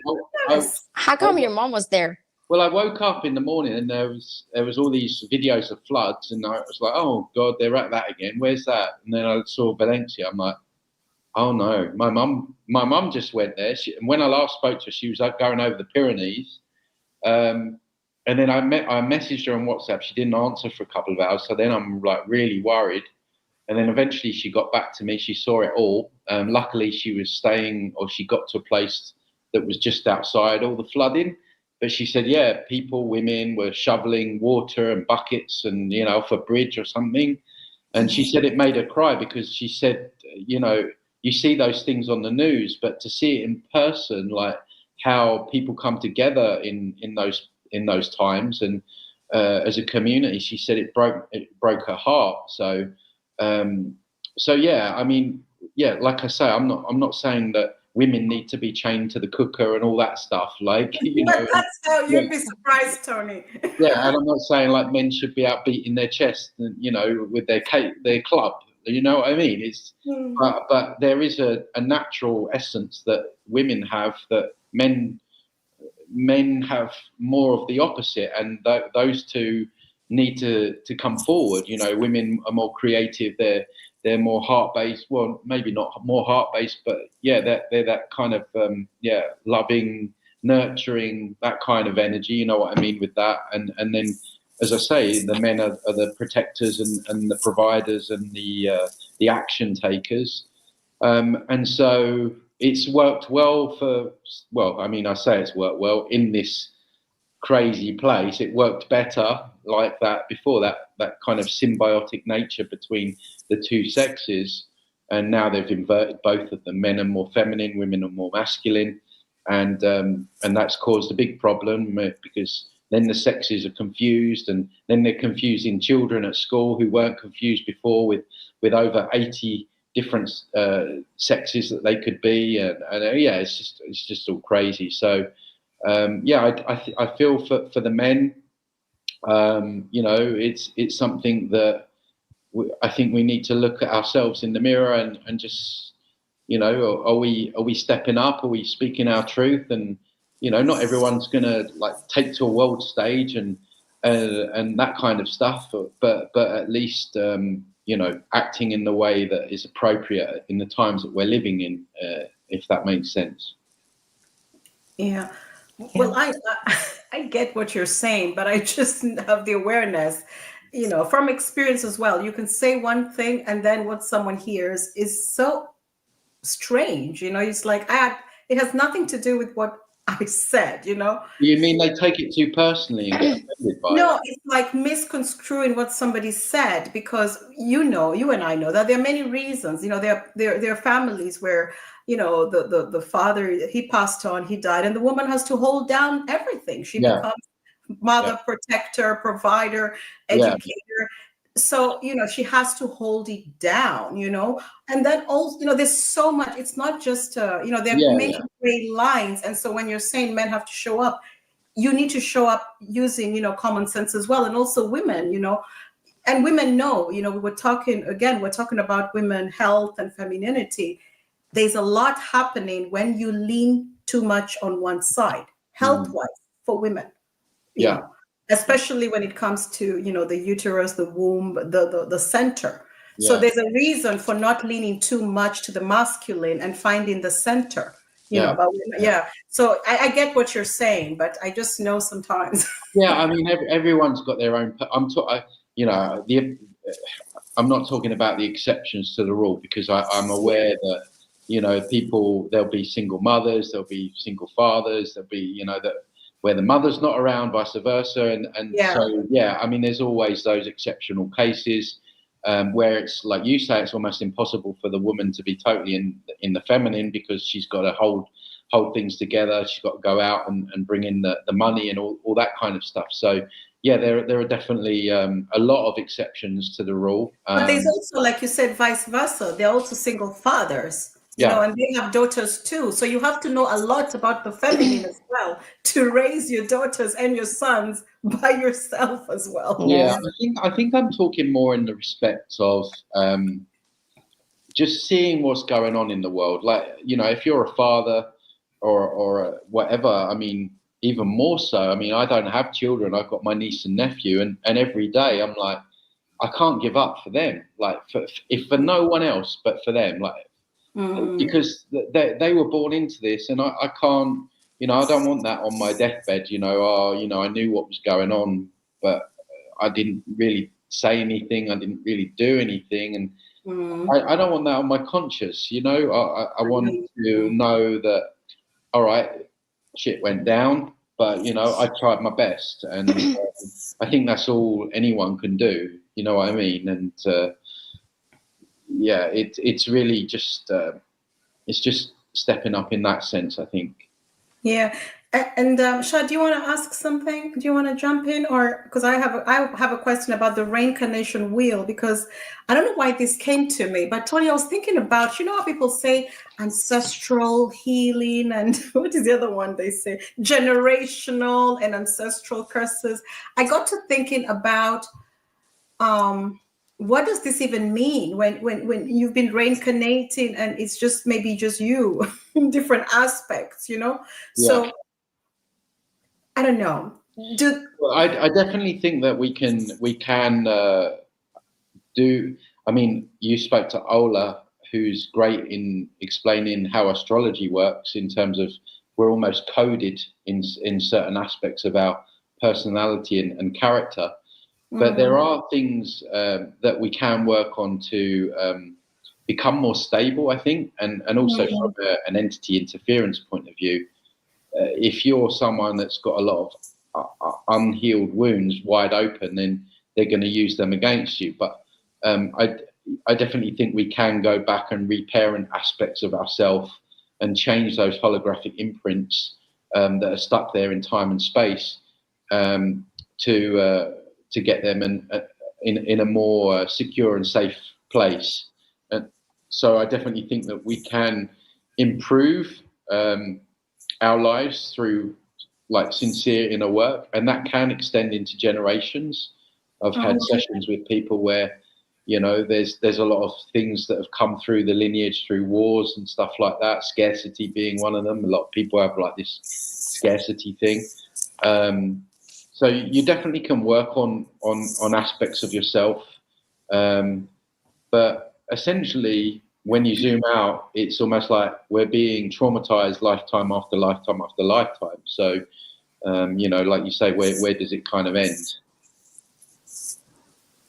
how come your mom was there? Well, I woke up in the morning and there was all these videos of floods, and I was like, oh God, they're at that again. Where's that? And then I saw Valencia. I'm like, oh no. My mum just went there. And when I last spoke to her, she was like going over the Pyrenees. And then I messaged her on WhatsApp. She didn't answer for a couple of hours. So then I'm like really worried. And then eventually she got back to me. She saw it all. Luckily she was staying, or she got to a place that was just outside all the flooding. But she said, women were shoveling water and buckets and, off a bridge or something. And she said it made her cry, because she said, you see those things on the news, but to see it in person, like how people come together in those times, and as a community, she said it broke her heart. So I mean, like I say, I'm not saying that women need to be chained to the cooker and all that stuff. Like, but that's how you'd be surprised, Tony. Yeah, and I'm not saying like men should be out beating their chest and with their club. You know what I mean? It's but there is a natural essence that women have that men have more of the opposite, and those two need to come forward. Women are more creative. They're more heart-based. Well, maybe not more heart-based, but they're that kind of loving, nurturing, that kind of energy. You know what I mean with that. And then, as I say, the men are the protectors and the providers and the action takers. And so it's worked well for, well, I mean, I say it's worked well in this crazy place. It worked better like that before, that kind of symbiotic nature between the two sexes. And now they've inverted both of them. Men are more feminine, women are more masculine. And that's caused a big problem because then the sexes are confused, and then they're confusing children at school who weren't confused before with over 80 different sexes that they could be. And yeah, it's just all crazy. So yeah, I feel for the men. You know, it's something that I think we need to look at ourselves in the mirror and just, you know, are we stepping up? Are we speaking our truth? And you know, not everyone's gonna like take to a world stage and that kind of stuff, but at least you know, acting in the way that is appropriate in the times that we're living in, if that makes sense. Yeah. Well, I get what you're saying, but I just have the awareness, you know, from experience as well. You can say one thing, and then what someone hears is so strange. You know, it's like it has nothing to do with what I said. You know. You mean they take it too personally and get offended by No, it? it's like misconstruing what somebody said, because you know, you and I know that there are many reasons. You know, there are families where, you know, the father, he passed on, he died, and the woman has to hold down everything. She Yeah, becomes yeah, mother, protector, provider, yeah, educator. So, you know, she has to hold it down, you know. And then also, you know, there's so much, it's not just you know, there are yeah, many yeah, gray lines. And so when you're saying men have to show up, you need to show up using, you know, common sense as well. And also women, you know, and women know, you know, we're talking about women health and femininity. There's a lot happening when you lean too much on one side, health mm, wise, for women, you yeah, know, especially when it comes to, you know, the uterus, the womb, the center. So yeah, there's a reason for not leaning too much to the masculine and finding the center, you know, yeah, but yeah. yeah. So I get what you're saying, but I just know sometimes. Yeah, I mean, everyone's got their own. You know, I'm not talking about the exceptions to the rule, because I'm aware that, you know, there'll be single mothers, there'll be single fathers, there'll be, you know, that where the mother's not around, vice versa, and Yeah. so yeah, I mean, there's always those exceptional cases where it's like you say, it's almost impossible for the woman to be totally in the feminine, because she's got to hold things together. She's got to go out and bring in the money and all that kind of stuff. So yeah, there are definitely a lot of exceptions to the rule. But there's also, like you said, vice versa. They're also single fathers, you know, Yeah, and they have daughters too. So you have to know a lot about the feminine as well to raise your daughters and your sons by yourself as well. yeah. Yes. I think I'm talking more in the respect of just seeing what's going on in the world. Like, you know, if you're a father or whatever, I mean, even more so. I mean, I don't have children. I've got my niece and nephew, and every day I'm like, I can't give up for them. Like, if for no one else but for them, like, because they were born into this, and I can't. You know, I don't want that on my deathbed. You know, you know, I knew what was going on, but I didn't really say anything. I didn't really do anything, and I don't want that on my conscience. You know, I want to know that, all right, shit went down, but you know, I tried my best, and I think that's all anyone can do. You know what I mean? And yeah, it's really just it's just stepping up in that sense, I think. Yeah. And Shad, do you want to ask something? Do you want to jump in, or because I have a question about the reincarnation wheel, because I don't know why this came to me, but Tony, I was thinking about, you know how people say ancestral healing and what is the other one they say, generational and ancestral curses. I got to thinking about what does this even mean when you've been reincarnating and it's just maybe just you in different aspects, you know? Yeah. So I don't know. Well, I definitely think that we can do. I mean, you spoke to Ola, who's great in explaining how astrology works in terms of we're almost coded in certain aspects of our personality and character. But there are things that we can work on to become more stable, I think, and also from an entity interference point of view. If you're someone that's got a lot of unhealed wounds wide open, then they're going to use them against you. But I definitely think we can go back and reparent aspects of ourselves and change those holographic imprints that are stuck there in time and space to get them in a more secure and safe place. And so I definitely think that we can improve our lives through like sincere inner work, and that can extend into generations. I've had sessions with people where, you know, there's a lot of things that have come through the lineage through wars and stuff like that, scarcity being one of them. A lot of people have like this scarcity thing. So you definitely can work on aspects of yourself. But essentially, when you zoom out, it's almost like we're being traumatized lifetime after lifetime after lifetime. So, you know, like you say, where does it kind of end?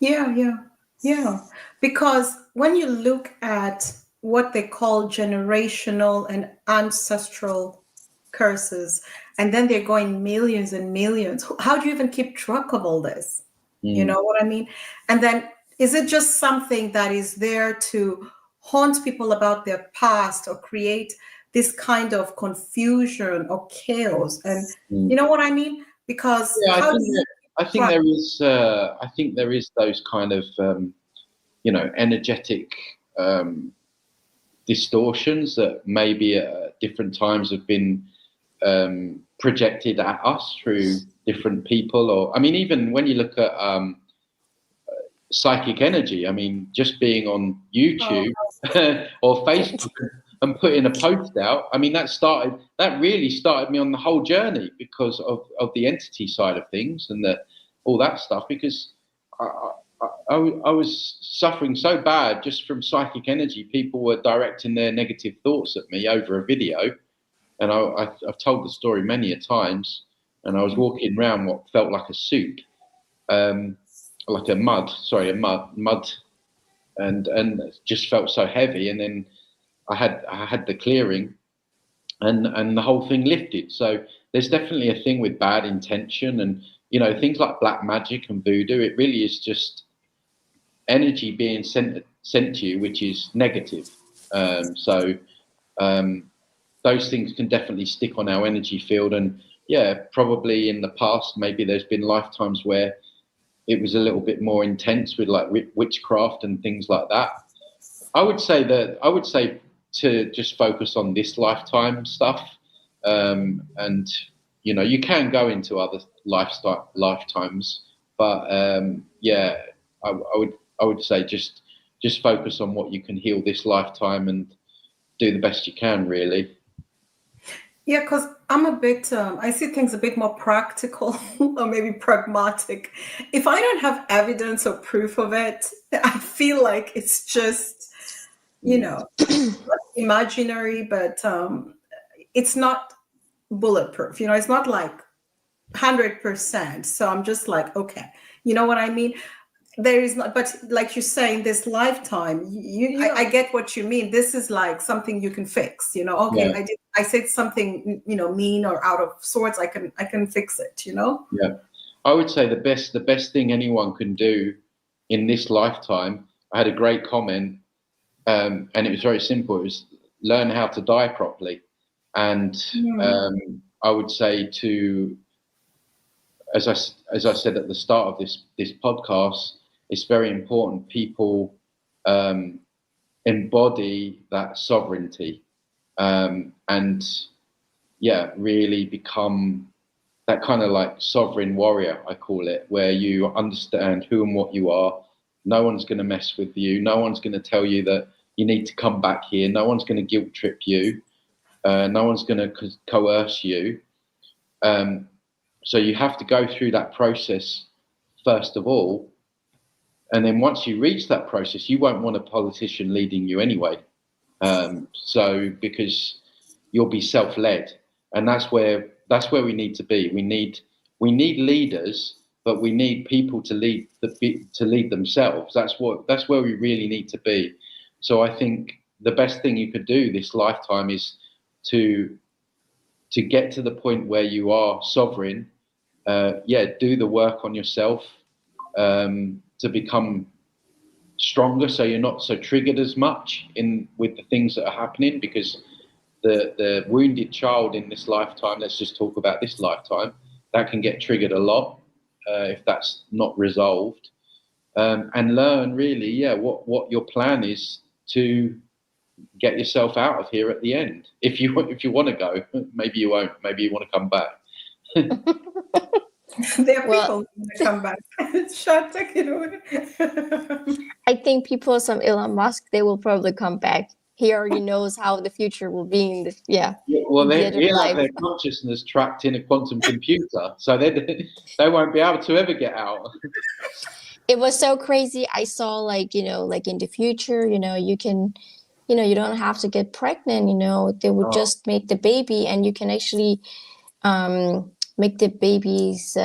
Yeah. Because when you look at what they call generational and ancestral curses, and then they're going millions and millions, how do you even keep track of all this? You know what I mean? And then is it just something that is there to haunt people about their past or create this kind of confusion or chaos? And you know what I mean? Because Yeah, I think there is those kind of you know, energetic distortions that maybe at different times have been projected at us through different people. Or I mean, even when you look at psychic energy, I mean, just being on YouTube or Facebook and putting a post out, I mean, that really started me on the whole journey because of the entity side of things and all that stuff, because I was suffering so bad just from psychic energy. People were directing their negative thoughts at me over a video, and I've told the story many a times, and I was walking around what felt like a soup, like a mud, and just felt so heavy. And then I had the clearing, and the whole thing lifted. So there's definitely a thing with bad intention, and you know, things like black magic and voodoo. It really is just energy being sent to you, which is negative. So those things can definitely stick on our energy field. And yeah, probably in the past, maybe there's been lifetimes where it was a little bit more intense with like witchcraft and things like that. I would say to just focus on this lifetime stuff. And you know, you can go into other lifetimes, but yeah, I would say just focus on what you can heal this lifetime and do the best you can, really. Yeah, because I'm a bit, I see things a bit more practical or maybe pragmatic. If I don't have evidence or proof of it, I feel like it's just, you know, not imaginary, but it's not bulletproof. You know, it's not like 100%. So I'm just like, okay, you know what I mean? There is not, but like you say, in this lifetime, I get what you mean. This is like something you can fix, you know. Okay, Yeah. I said something, you know, mean or out of sorts. I can fix it, you know. Yeah, I would say the best thing anyone can do in this lifetime. I had a great comment, and it was very simple. It was learn how to die properly, and I would say to, as I said at the start of this podcast, it's very important people embody that sovereignty, and yeah, really become that kind of like sovereign warrior, I call it, where you understand who and what you are. No one's going to mess with you. No one's going to tell you that you need to come back here. No one's going to guilt trip you. No one's going to coerce you. So you have to go through that process first of all. And then once you reach that process, you won't want a politician leading you anyway. So because you'll be self-led, and that's where we need to be. We need leaders, but we need people to lead themselves. That's where we really need to be. So I think the best thing you could do this lifetime is to get to the point where you are sovereign. Do the work on yourself, to become stronger, so you're not so triggered as much with the things that are happening, because the wounded child in this lifetime, let's just talk about this lifetime, that can get triggered a lot if that's not resolved. And learn really, what your plan is to get yourself out of here at the end. If you want to go, maybe you won't. Maybe you want to come back. There are people that come back. Shut up, I think people, some Elon Musk, they will probably come back. He already knows how the future will be in Well, the they other have life. their consciousness trapped in a quantum computer, so they won't be able to ever get out. It was so crazy. I saw, like, like in the future, you can, you don't have to get pregnant, they would just make the baby, and you can actually make the babies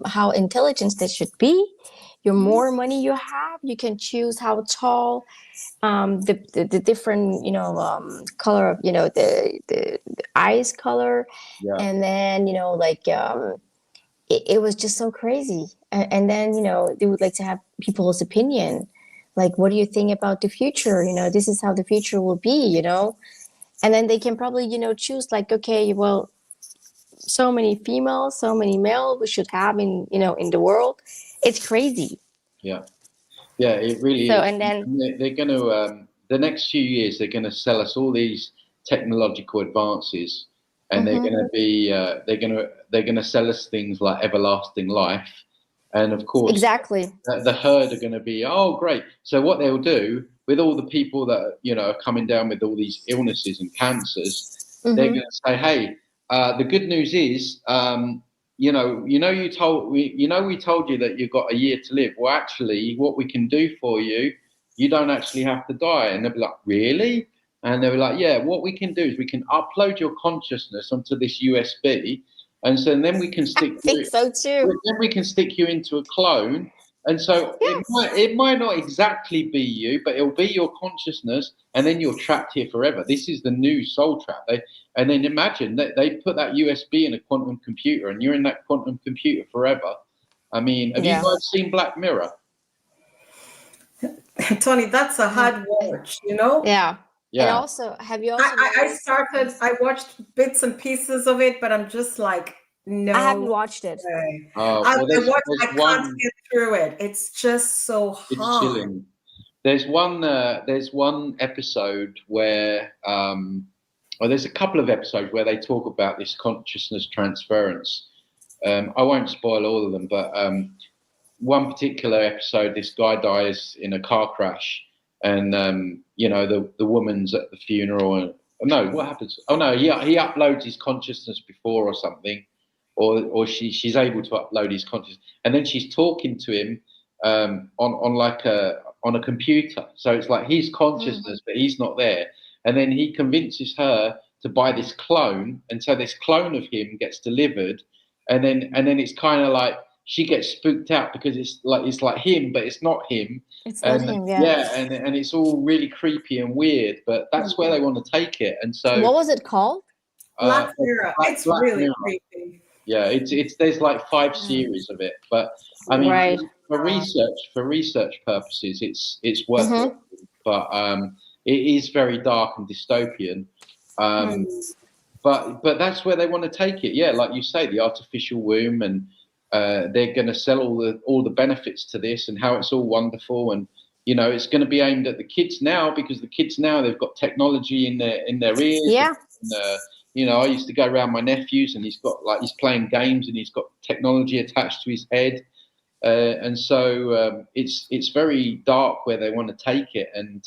how intelligent they should be. Your more money you have, you can choose how tall, the different color of the eyes color. And then it was just so crazy. And then they would like to have people's opinion, like, what do you think about the future? This is how the future will be. And then they can probably choose, like, okay, well, so many females, so many male we should have in the world. It's crazy. Yeah, it really So, is. and then They're going to the next few years, they're going to sell us all these technological advances, and they're going to be they're going to sell us things like everlasting life, and of course, exactly, the herd are going to be, oh, great. So what they'll do with all the people that are coming down with all these illnesses and cancers, they're going to say, hey, the good news is, we told you that you've got a year to live. Well, actually, what we can do for you, you don't actually have to die. And they'll be like, really? And they'll be like, yeah, what we can do is we can upload your consciousness onto this USB, and so then we can stick. I think so too. Then we can stick you into a clone. And so it might not exactly be you, but it'll be your consciousness, and then you're trapped here forever. This is the new soul trap. And then imagine that they put that USB in a quantum computer, and you're in that quantum computer forever. I mean, have you guys seen Black Mirror? Tony, that's a hard watch, Yeah. And also, have you also I watched bits and pieces of it, but I'm just like, no, I haven't watched it. I can't get through it. It's just so hard. It's chilling. There's one episode where there's a couple of episodes where they talk about this consciousness transference. I won't spoil all of them, but one particular episode, this guy dies in a car crash, and the woman's at the funeral. And no, what happens? Oh no, he uploads his consciousness before or something, or she's able to upload his consciousness, and then she's talking to him on a computer. So it's like his consciousness, but he's not there. And then he convinces her to buy this clone, and so this clone of him gets delivered, and then it's kind of like she gets spooked out because it's like him, but it's not him. It's not him, yeah. Yeah, and it's all really creepy and weird, but that's where they want to take it. And so, what was it called? Black Mirror. It's Black really Mirror. creepy. Yeah, it's there's like 5 series of it, but I mean, for research purposes, it's worth it. But it is very dark and dystopian. But that's where they want to take it. Yeah, like you say, the artificial womb, and they're going to sell all the benefits to this and how it's all wonderful, and it's going to be aimed at the kids now, because the kids now, they've got technology in their ears. Yeah. And, I used to go around my nephews, and he's playing games, and he's got technology attached to his head, and so it's very dark where they want to take it. And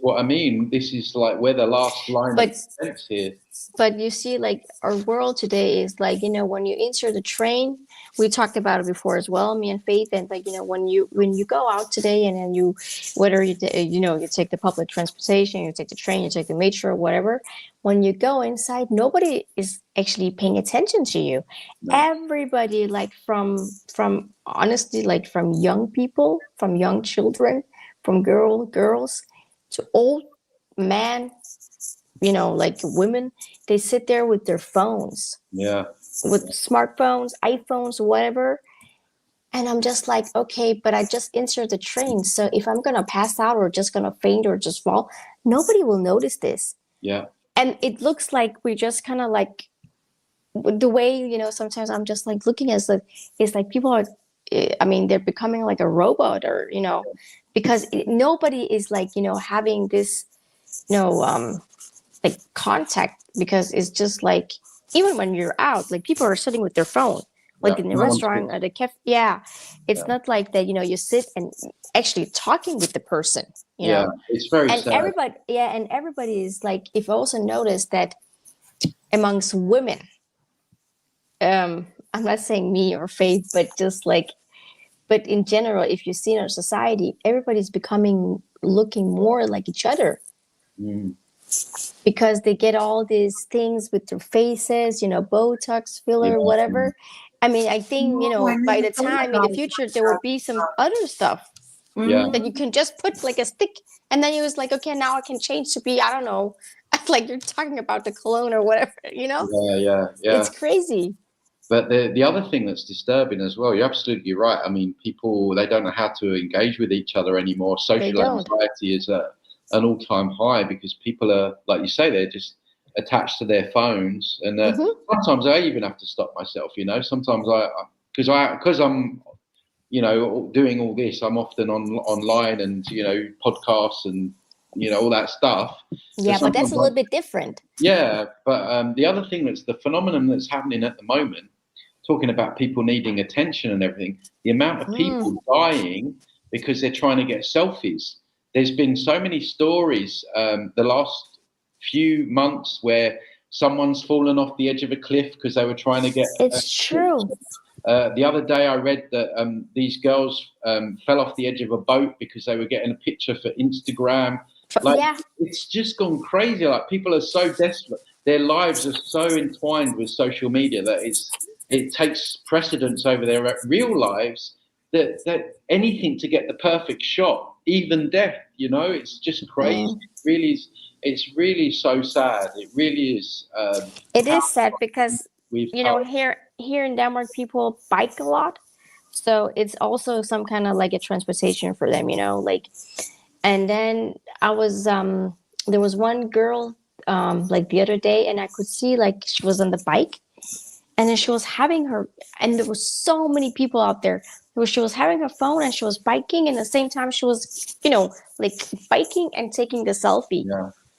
what I mean, this is like where the last line of defense here. But you see, like, our world today is like, when you insert the train, we talked about it before as well, me and Faith, and like, when you go out today, and then whether you take the public transportation, you take the train, you take the metro, whatever, when you go inside, nobody is actually paying attention to you. No. Everybody, like, from honestly, like, from young people, from young children, from girls to old men, like women, they sit there with their phones, with smartphones, iPhones, whatever. And I'm just like, okay, but I just entered the train. So if I'm going to pass out or just going to faint or just fall, nobody will notice this. Yeah. And it looks like we just kind of like, the way, sometimes I'm just like looking as like, it's like people are, I mean, they're becoming like a robot or, because nobody is like, having this, like contact, because it's just like, even when you're out, like people are sitting with their phone, like in the restaurant or the cafe. Yeah. It's not like that, you sit and actually talking with the person, Yeah, it's very and sad. everybody is like, if you also notice that amongst women, I'm not saying me or Faith, but in general, if you see in our society, everybody's looking more like each other. Because they get all these things with their faces, Botox, filler, whatever. I mean, I think, by the time in the future, there will be some other stuff that you can just put like a stick. And then it was like, okay, now I can change to be, I don't know, like you're talking about the cologne or whatever, Yeah. It's crazy. But the other thing that's disturbing as well, you're absolutely right. I mean, people, they don't know how to engage with each other anymore. Social anxiety is at an all-time high because people are, like you say, they're just attached to their phones. And sometimes I even have to stop myself, Sometimes because I'm, doing all this, I'm often online and, podcasts and, all that stuff. Yeah, but that's a little bit different. Yeah, but the other thing that's the phenomenon that's happening at the moment, talking about people needing attention and everything, the amount of people dying because they're trying to get selfies. There's been so many stories the last few months where someone's fallen off the edge of a cliff because they were trying to get. It's true. The other day I read that these girls fell off the edge of a boat because they were getting a picture for Instagram. It's just gone crazy. Like, people are so desperate. Their lives are so entwined with social media that it takes precedence over their real lives. That anything to get the perfect shot, even death. It's just crazy. It's really so sad. It really is. It is sad because here in Denmark, people bike a lot, so it's also some kind of like a transportation for them. And then I was there was one girl like the other day, and I could see like she was on the bike, and then she was having her, and there was so many people out there. She was having her phone and she was biking, and at the same time she was, like biking and taking the selfie.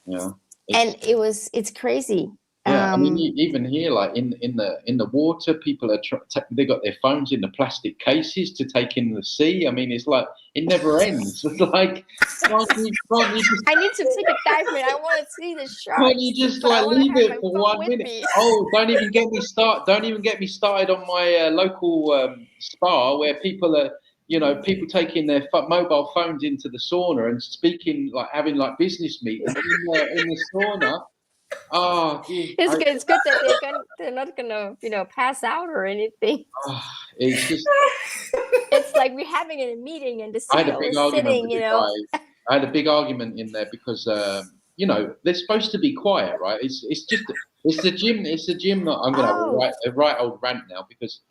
Yeah. And it's crazy. Yeah, I mean, even here, like in the water, people are they got their phones in the plastic cases to take in the sea. I mean, it's like it never ends. It's like, can't you just, I need to take a dive, man. I want to see the sharks. Can't you just like leave it for 1 minute? Oh, don't even get me started on my local spa where people are, people taking their mobile phones into the sauna and speaking, like having like business meetings in the sauna. Oh, geez. It's good that they're not gonna pass out or anything. It's just it's like we're having a meeting and the CEO is sitting. I had a big argument in there because they're supposed to be quiet, right? It's the gym. It's the gym that I'm gonna have a right old rant now because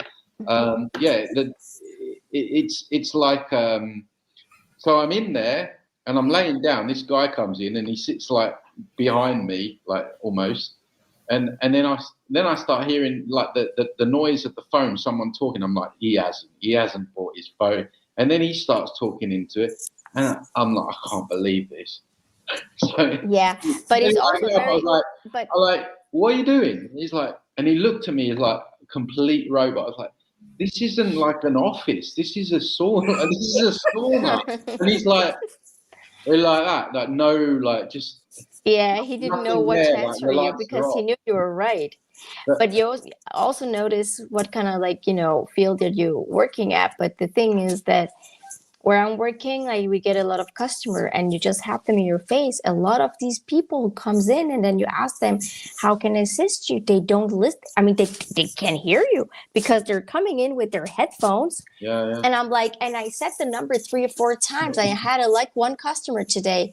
it's like so I'm in there and I'm laying down. This guy comes in and he sits like behind me, like almost, and then I start hearing like the noise of the phone, someone talking. I'm like, he hasn't bought his phone, and then he starts talking into it, and I'm like, I can't believe this. So, yeah, but it's also very. I'm like, what are you doing? He's like, and he looked at me like a complete robot. I was like, this isn't like an office. This is a sauna. This is a sauna. And he's like that, like no, like just. Yeah, he didn't know what to answer you because he knew you were right. But you also notice what kind of like, field that you're working at. But the thing is that where I'm working, like we get a lot of customer and you just have them in your face. A lot of these people who comes in and then you ask them, how can I assist you? They don't listen. I mean, they can't hear you because they're coming in with their headphones. Yeah. And I'm like, and I set the number 3 or 4 times. I had one customer today.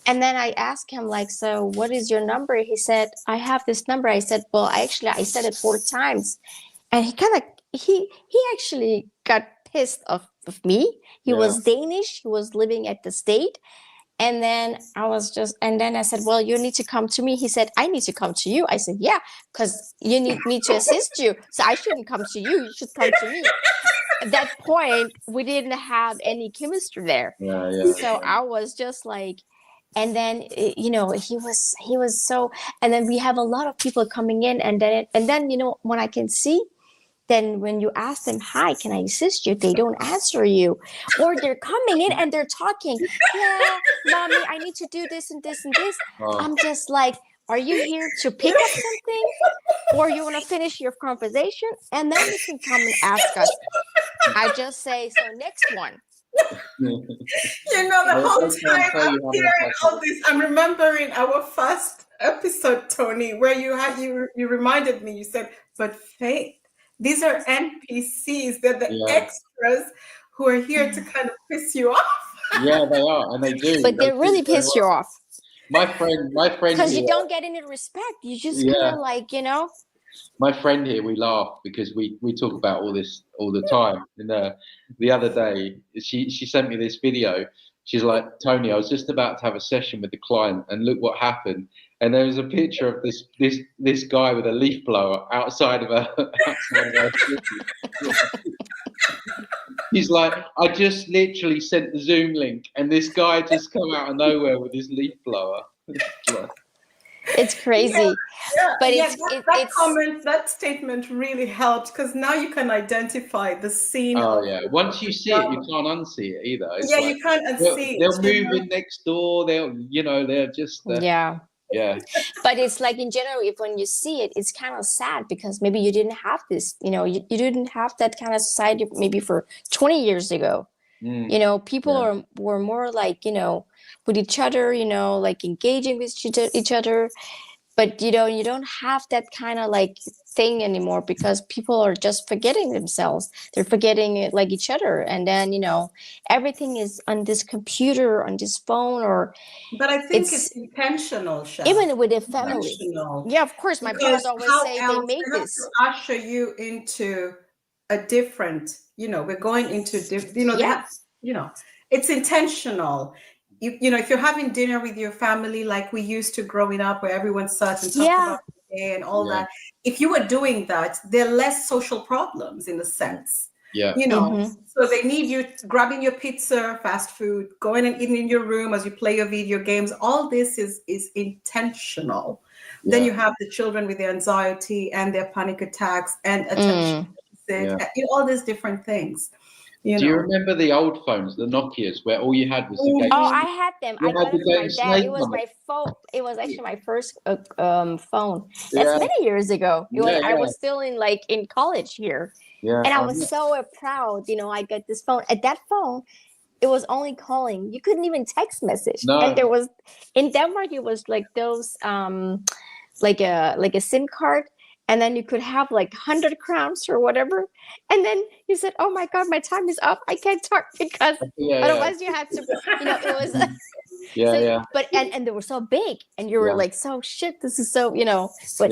And then I asked him, like, so what is your number? He said, I have this number. I said, well, actually, I said it 4 times. And he kind of, he actually got pissed off of me. He was Danish. He was living at the state. And then and then I said, well, you need to come to me. He said, I need to come to you. I said, yeah, because you need me to assist you. So I shouldn't come to you. You should come to me. At that point, we didn't have any chemistry there. So I was just like, and then, he was so, and then we have a lot of people coming in, and then, when I can see, then when you ask them, hi, can I assist you? They don't answer you. Or they're coming in and they're talking, yeah, mommy, I need to do this and this and this. I'm just like, are you here to pick up something? Or you want to finish your conversation? And then you can come and ask us. I just say, so next one. The whole time I'm hearing all this, I'm remembering our first episode, Tony, where you reminded me, you said, but Faith, these are NPCs. They're the extras who are here to kind of piss you off. Yeah, they are, and they do. But they really piss you off. My friend. Because you don't get any respect. You just kind of like, My friend here, we laugh because we talk about all this all the time. And the other day, she sent me this video. She's like, Tony, I was just about to have a session with the client, and look what happened. And there was a picture of this guy with a leaf blower outside of her. He's like, I just literally sent the Zoom link, and this guy just come out of nowhere with his leaf blower. It's crazy. But that statement really helped, because now you can identify the scene. Oh yeah. Once you see it, you can't unsee it either. It's you can't unsee it. They'll move in next door. They're just yeah. But it's like, in general, when you see it, it's kind of sad, because maybe you didn't have this, you didn't have that kind of society maybe for 20 years ago. People were more like, with each other, like engaging with each other. But, you don't have that kind of like thing anymore, because people are just forgetting themselves. They're forgetting it, like each other. And then, everything is on this computer, on this phone, But I think it's intentional, Shah. Even with a family. Yeah, of course. My parents always say they make this. To usher you into a different, we're going into different, it's intentional. If you're having dinner with your family, like we used to growing up, where everyone sat and talked about the day and all that, if you were doing that, there are less social problems, in a sense. So they need you grabbing your pizza, fast food, going and eating in your room as you play your video games. All this is intentional. Then you have the children with their anxiety and their panic attacks and attention deficit, all these different things. Do you remember the old phones, the Nokias, where all you had was the game? Oh, I had them. I got it from my dad. It was my phone. It was actually my first phone. That's many years ago. I was still in college here. Yeah. And I was so proud. I got this phone. At that phone, it was only calling. You couldn't even text message. No. And there was, in Denmark, it was like those like a SIM card. And then you could have like 100 crowns or whatever. And then you said, oh my God, my time is up. I can't talk, because otherwise you had to, it was. But, and they were so big, and you were like, so shit, this is so, but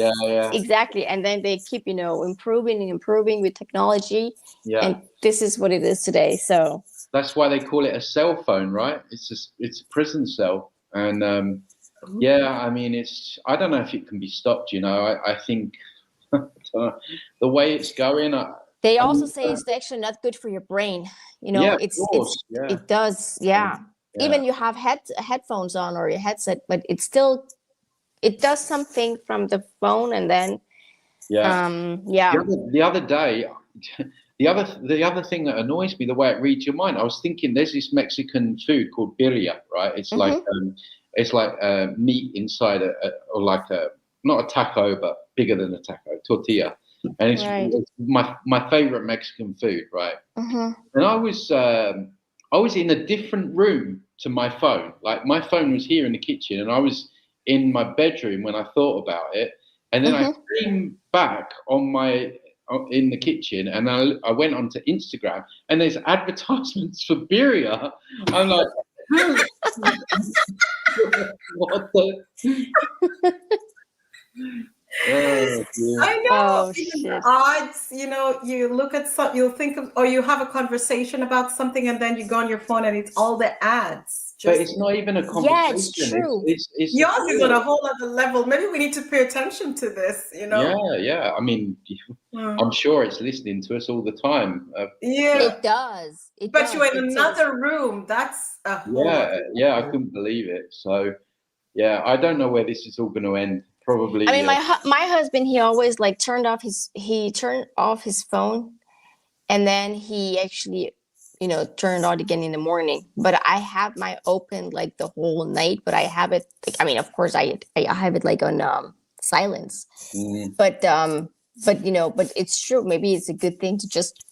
exactly. And then they keep, improving and improving with technology. Yeah. And this is what it is today. So that's why they call it a cell phone, right? It's a prison cell. And I mean, I don't know if it can be stopped, I think, the way it's going. They also say it's actually not good for your brain. It does. Yeah. Even you have headphones on or your headset, but it does something from the phone, and then The other day, the other thing that annoys me, the way it reads your mind. I was thinking, there's this Mexican food called birria, right? It's like meat inside or like not a taco, but bigger than a taco, tortilla. And it's my favorite Mexican food, right? And I was in a different room to my phone. Like, my phone was here in the kitchen, and I was in my bedroom when I thought about it. And then I came back in the kitchen, and I went onto Instagram, and there's advertisements for birria. I'm like, What the? Oh, dear. I know, Oh even the shit. odds, you look at some, you'll think of, or you have a conversation about something and then you go on your phone and it's all the ads. But Just it's not even a Yeah, it's conversation. true. It's a yours is on a thought. whole other level. Maybe we need to pay attention to this, Yeah, yeah. I mean, Hmm. I'm sure it's listening to us all the time. Yeah, It does. It but does. you're in It is. another room. That's a whole Yeah, other yeah. I level. couldn't believe it. So, yeah, I don't know where this is all going to end. I mean, Probably. my husband, he always like turned off his phone, and then he actually, turned it on again in the morning. But I have my open like the whole night, but I have it. Like, I mean, of course, I have it like on silence. Mm, But it's true. Maybe it's a good thing to just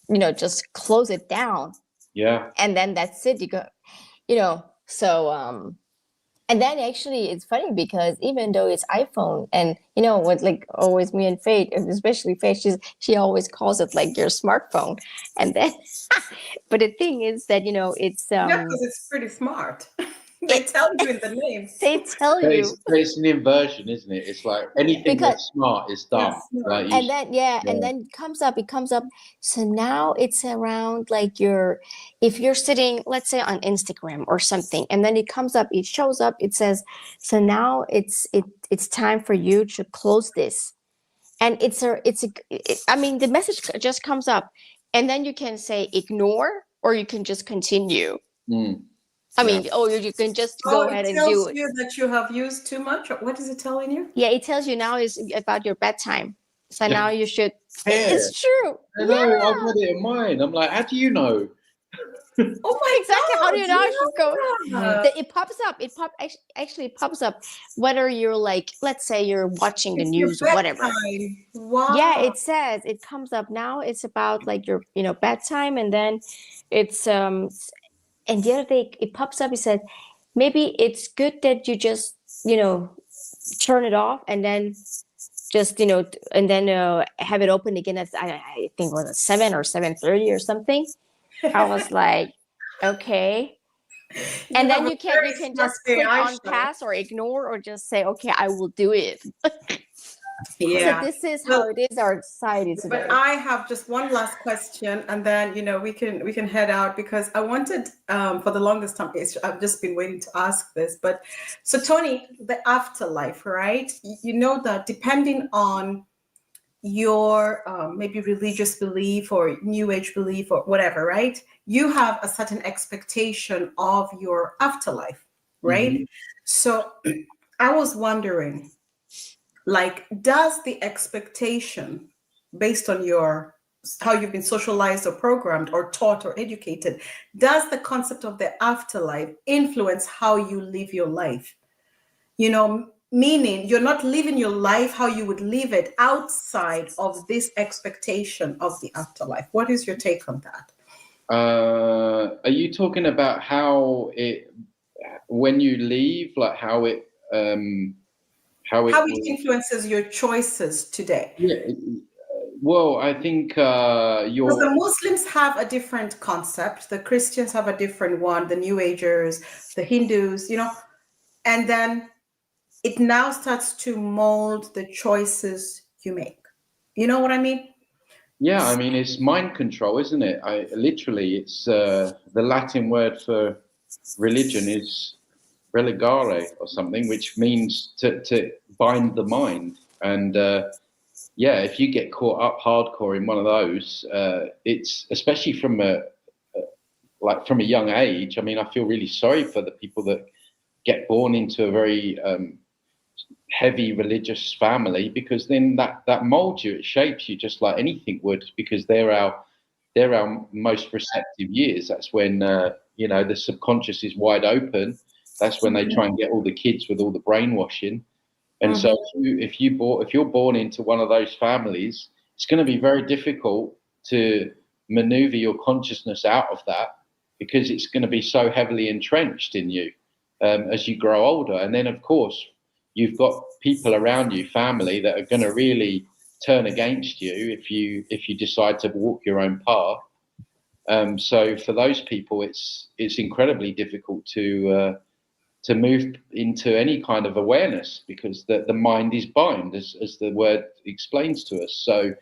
close it down, yeah. and then that's it. You go, so. And then actually it's funny because even though it's iPhone and what, like always me and Faith, especially Faith, she always calls it like your smartphone. And then but the thing is that it's Yeah, because it's pretty smart. They it tell you in the name. they tell you But it's an inversion, isn't it? It's like anything because that's smart is dumb. That's Like smart. you. and then yeah, Yeah. and then it comes up. So now it's around like if you're sitting, let's say on Instagram or something, and then it shows up, it says, so now it's time for you to close this. And I mean, the message just comes up, and then you can say ignore, or you can just continue. Mm, I yeah. mean, you can just Oh, go it ahead and do tells it. you that you have used too much. Or what is it telling you? Yeah, it tells you now is about your bedtime. So now you should. Yeah. It's true. I know. I've Yeah, got it in mind. I'm like, how do you know? Oh exactly. How do my you know I should go? God, yeah. It pops up. Actually it pops up whether you're like, let's say you're watching the It's your news or whatever. bedtime. Yeah, Wow. it comes up now. It's about like your bedtime, and then it's and the other day it pops up. It said maybe it's good that you just turn it off, and then just and then have it open again at I think it was at 7 or 7:30 or something. I was like, okay. You And have then a you very can smart just click AI on show. pass or ignore, or just say, okay, I will do it. So Yeah. this is Well, how it is our society but today. I have just one last question, and then we can head out because I wanted for the longest time. I've just been waiting to ask this. But so Tony, the afterlife, right? You know that depending on your maybe religious belief or new age belief or whatever, right? You have a certain expectation of your afterlife, right? Hmm. So I was wondering, like, does the expectation based on your how you've been socialized or programmed or taught or educated, does the concept of the afterlife influence how you live your life? Meaning you're not living your life how you would live it outside of this expectation of the afterlife. What is your take on that? Are you talking about how it when you leave, like how How it it will? influences your choices today? Yeah. Well, I think Because the your Muslims have a different concept, the Christians have a different one, the New Agers, the Hindus, and then it now starts to mold the choices you make. You know what I mean? yeah. I mean, it's mind control, isn't it? I literally, it's the Latin word for religion is religare or something, which means to bind the mind. And yeah, if you get caught up hardcore in one of those, it's especially from a young age. I mean, I feel really sorry for the people that get born into a very heavy religious family, because then that molds you, it shapes you just like anything would, because they're our most receptive years. That's when the subconscious is wide open. That's when they try and get all the kids with all the brainwashing. And so Mhm. if you're born into one of those families, it's going to be very difficult to maneuver your consciousness out of that, because it's going to be so heavily entrenched in you as you grow older. And then, of course, you've got people around you, family, that are going to really turn against you if you decide to walk your own path. So for those people, it's incredibly difficult to move into any kind of awareness, because the mind is blind, as the word explains to us. So,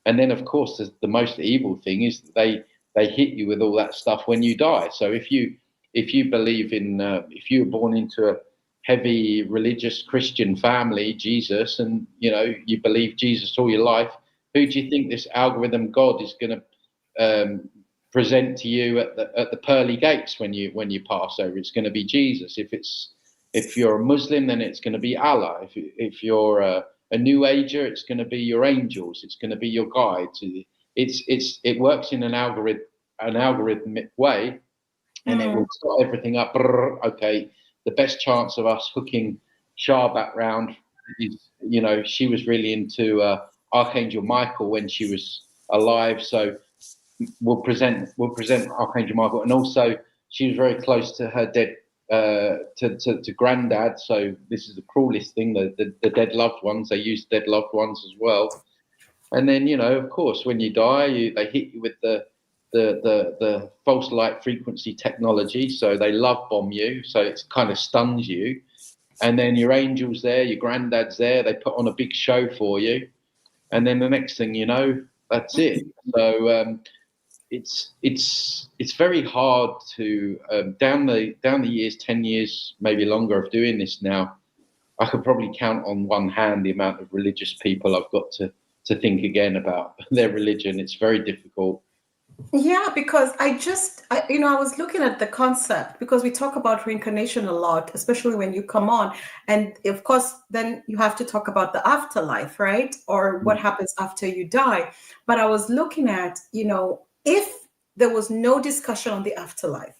and then of course the most evil thing is that they hit you with all that stuff when you die. So if you believe in if you were born into a heavy religious Christian family, Jesus, and you believe Jesus all your life, who do you think this algorithm God is going to present to you at the pearly gates when you pass over? It's going to be Jesus. If you're a Muslim, then it's going to be Allah. If you're a New Ager, it's going to be your angels. It's going to be your guides. It works in an algorithmic way, and it will start everything up. Okay, the best chance of us hooking Shah back round is, she was really into Archangel Michael when she was alive. So we'll present Archangel Michael, and also she was very close to her dead to granddad. So this is the cruelest thing, the dead loved ones. They use dead loved ones as well. And then of course, when you die, they hit you with the false light frequency technology. So they love bomb you. So it kind of stuns you. And then your angel's there, your granddad's there. They put on a big show for you. And then the next thing you know, that's it. So it's very hard to down the years, 10 years, maybe longer of doing this now. I could probably count on one hand the amount of religious people I've got to think again about their religion. It's very difficult. Yeah, because I was looking at the concept, because we talk about reincarnation a lot, especially when you come on. And of course, then you have to talk about the afterlife, right? Or what happens after you die. But I was looking at, if there was no discussion on the afterlife,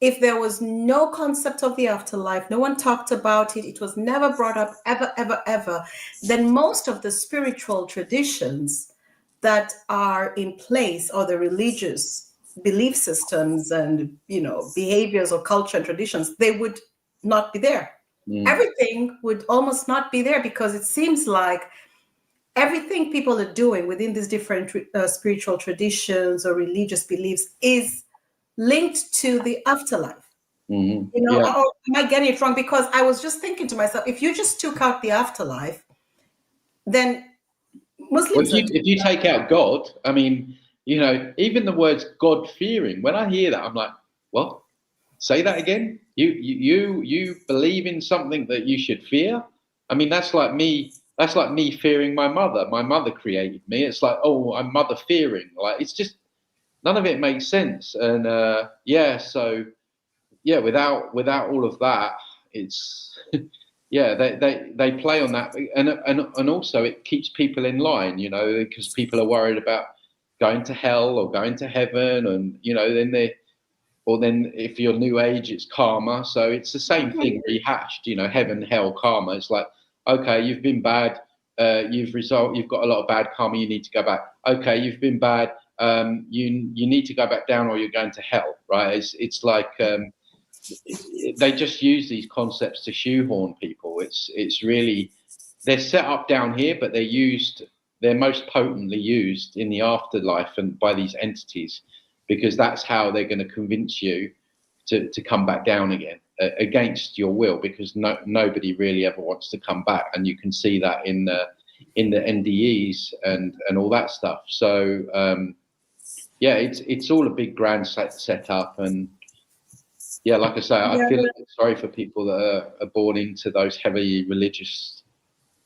if there was no concept of the afterlife, no one talked about it, it was never brought up ever, ever, ever, then most of the spiritual traditions that are in place, or the religious belief systems and behaviors or culture and traditions, they would not be there. Everything would almost not be there, because it seems like everything people are doing within these different spiritual traditions or religious beliefs is linked to the afterlife. Or am I getting it wrong? Because I was just thinking to myself, if you just took out the afterlife, then Muslims if you take out God, I mean, even the words God fearing, when I hear that, I'm like, what? Say that again? You believe in something that you should fear? I mean, that's like me fearing my mother. My mother created me. It's like, oh, I'm mother fearing. Like, it's just, none of it makes sense. And so without all of that, it's yeah, they play on that, and also it keeps people in line, because people are worried about going to hell or going to heaven, and then if you're New Age, it's karma. So it's the same thing rehashed, heaven, hell, karma. It's like, okay, you've been bad, you've got a lot of bad karma, you need to go back. Okay, you've been bad, you need to go back down, or you're going to hell, right? It's like they just use these concepts to shoehorn people. It's really, they're set up down here, but they're most potently used in the afterlife and by these entities, because that's how they're going to convince you to come back down again against your will, because nobody really ever wants to come back, and you can see that in the NDEs and all that stuff. So it's all a big grand set up, and yeah, like I say, I feel sorry for people that are born into those heavily religious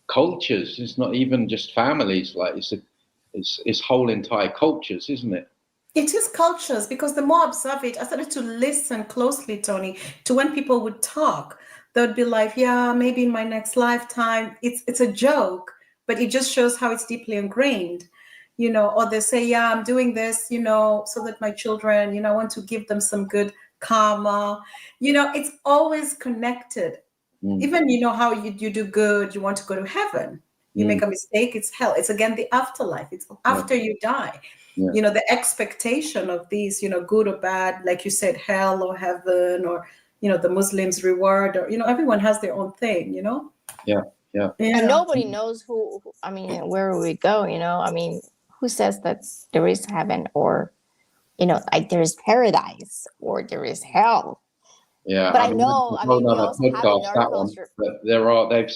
cultures. It's not even just families; like it's whole entire cultures, isn't it? It is cultures, because the more I observe it, I started to listen closely, Tony, to when people would talk. They would be like, yeah, maybe in my next lifetime. It's a joke, but it just shows how it's deeply ingrained, or they say, yeah, I'm doing this, so that my children, I want to give them some good karma. It's always connected. Even, how you do good, you want to go to heaven. You make a mistake, it's hell. It's again the afterlife. It's after you die. The expectation of these, good or bad, like you said, hell or heaven, or, the Muslims reward, or, everyone has their own thing, Yeah. And nobody knows I mean, where we go, I mean, who says that there is heaven, or, like there is paradise, or there is hell? Yeah, But I I mean, know, that's a I whole mean, we nother also have in podcast, our that one. culture. But they've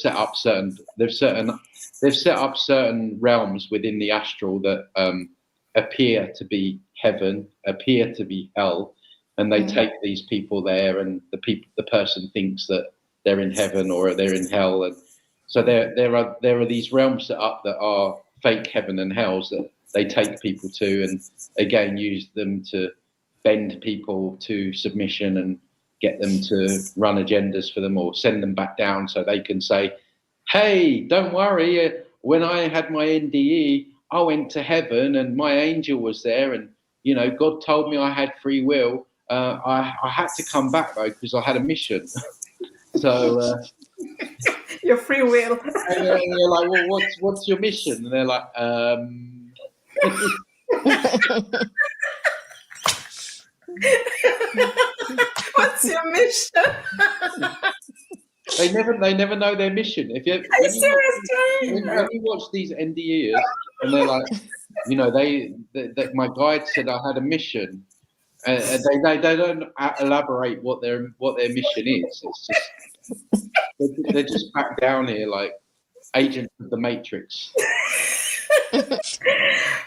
set up certain realms within the astral that appear to be heaven, appear to be hell, and they take these people there, and the person thinks that they're in heaven or they're in hell, and so there are these realms set up that are fake heaven and hells that they take people to, and again use them to bend people to submission and get them to run agendas for them or send them back down so they can say, hey, don't worry, when I had my NDE, I went to heaven and my angel was there, and God told me I had free will. I had to come back though because I had a mission. So Your free will. and you're like, well, what's your mission? And they're like, What's your mission? they never know their mission. Are you serious, When you watch these NDEs and they're like, they my guide said I had a mission. They don't elaborate what their mission is. It's just they're just back down here like agents of the Matrix.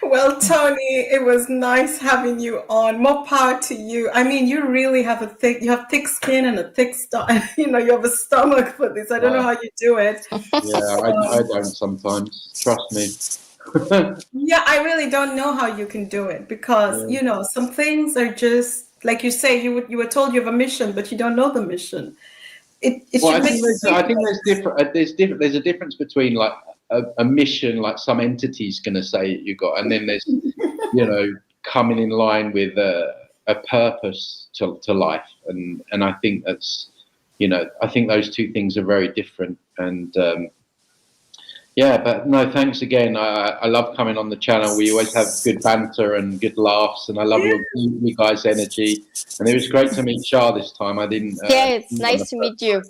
Well, Tony, it was nice having you on. More power to you. I mean, you really have you have thick skin and a thick stomach. You have a stomach for this. I don't know how you do it. Yeah, I don't sometimes. Trust me. Yeah, I really don't know how you can do it because, some things are just like you say, you were told you have a mission, but you don't know the mission. Well, I think there's different. There's a difference between like a mission, like some entity's going to say you got, and then there's coming in line with a purpose to life, and I think that's I think those two things are very different, and yeah, but no, thanks again. I love coming on the channel. We always have good banter and good laughs, and I love you guys' energy. And it was great to meet Shah this time. I didn't. Yeah, it's nice to meet you.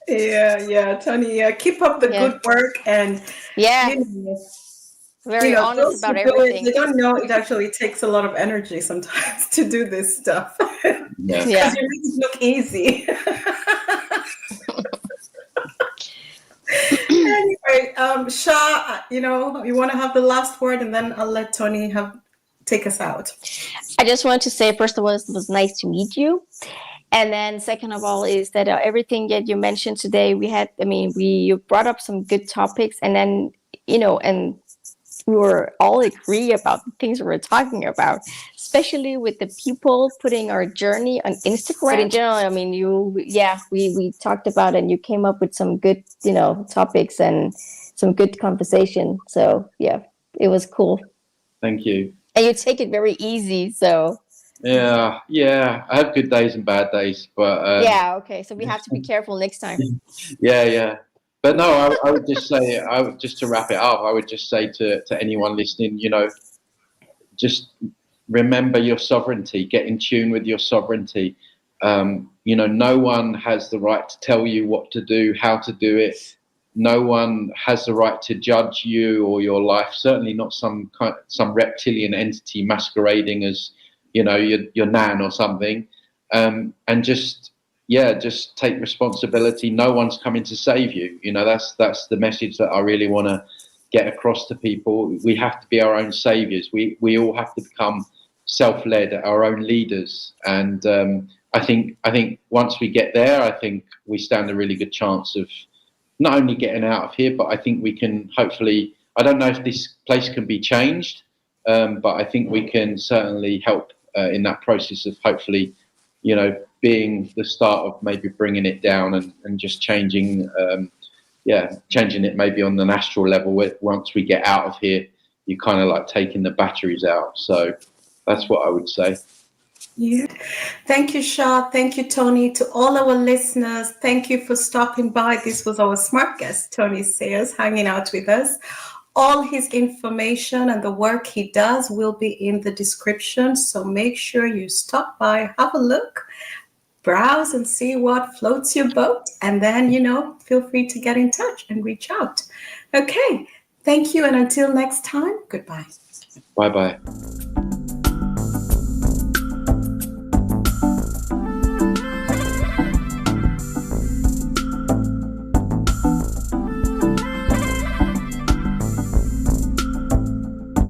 Yeah, Tony. Keep up the good work, and very honest about everything. They don't know it actually takes a lot of energy sometimes to do this stuff. Yeah, because you make it look easy. Anyway, Shah, you want to have the last word, and then I'll let Tony take us out. I just want to say, first of all, it was nice to meet you. And then second of all is that everything that you mentioned today, you brought up some good topics, and then, and we were all agree about the things we were talking about, especially with the people putting our journey on Instagram. But in general, we talked about it, and you came up with some good, topics and some good conversation. So yeah, it was cool. Thank you. And you take it very easy, so. Yeah. I have good days and bad days, but okay. So we have to be careful next time. Yeah. But no, I would just say, just to wrap it up, I would just say to anyone listening, just remember your sovereignty. Get in tune with your sovereignty. No one has the right to tell you what to do, how to do it. No one has the right to judge you or your life. Certainly not some reptilian entity masquerading as your nan or something. And just take responsibility. No one's coming to save you. That's the message that I really want to get across to people. We have to be our own saviors. We all have to become self-led, our own leaders. And I think once we get there, I think we stand a really good chance of not only getting out of here, but I think we can hopefully, I don't know if this place can be changed, but I think we can certainly help in that process of hopefully, being the start of maybe bringing it down and just changing it maybe on an astral level. Once we get out of here, you're kind of like taking the batteries out. So that's what I would say. Yeah. Thank you, Shah. Thank you, Tony. To all our listeners, thank you for stopping by. This was our smart guest, Tony Sayers, hanging out with us. All his information and the work he does will be in the description. So make sure you stop by, have a look, browse and see what floats your boat. And then, feel free to get in touch and reach out. Okay. Thank you. And until next time, goodbye. Bye-bye.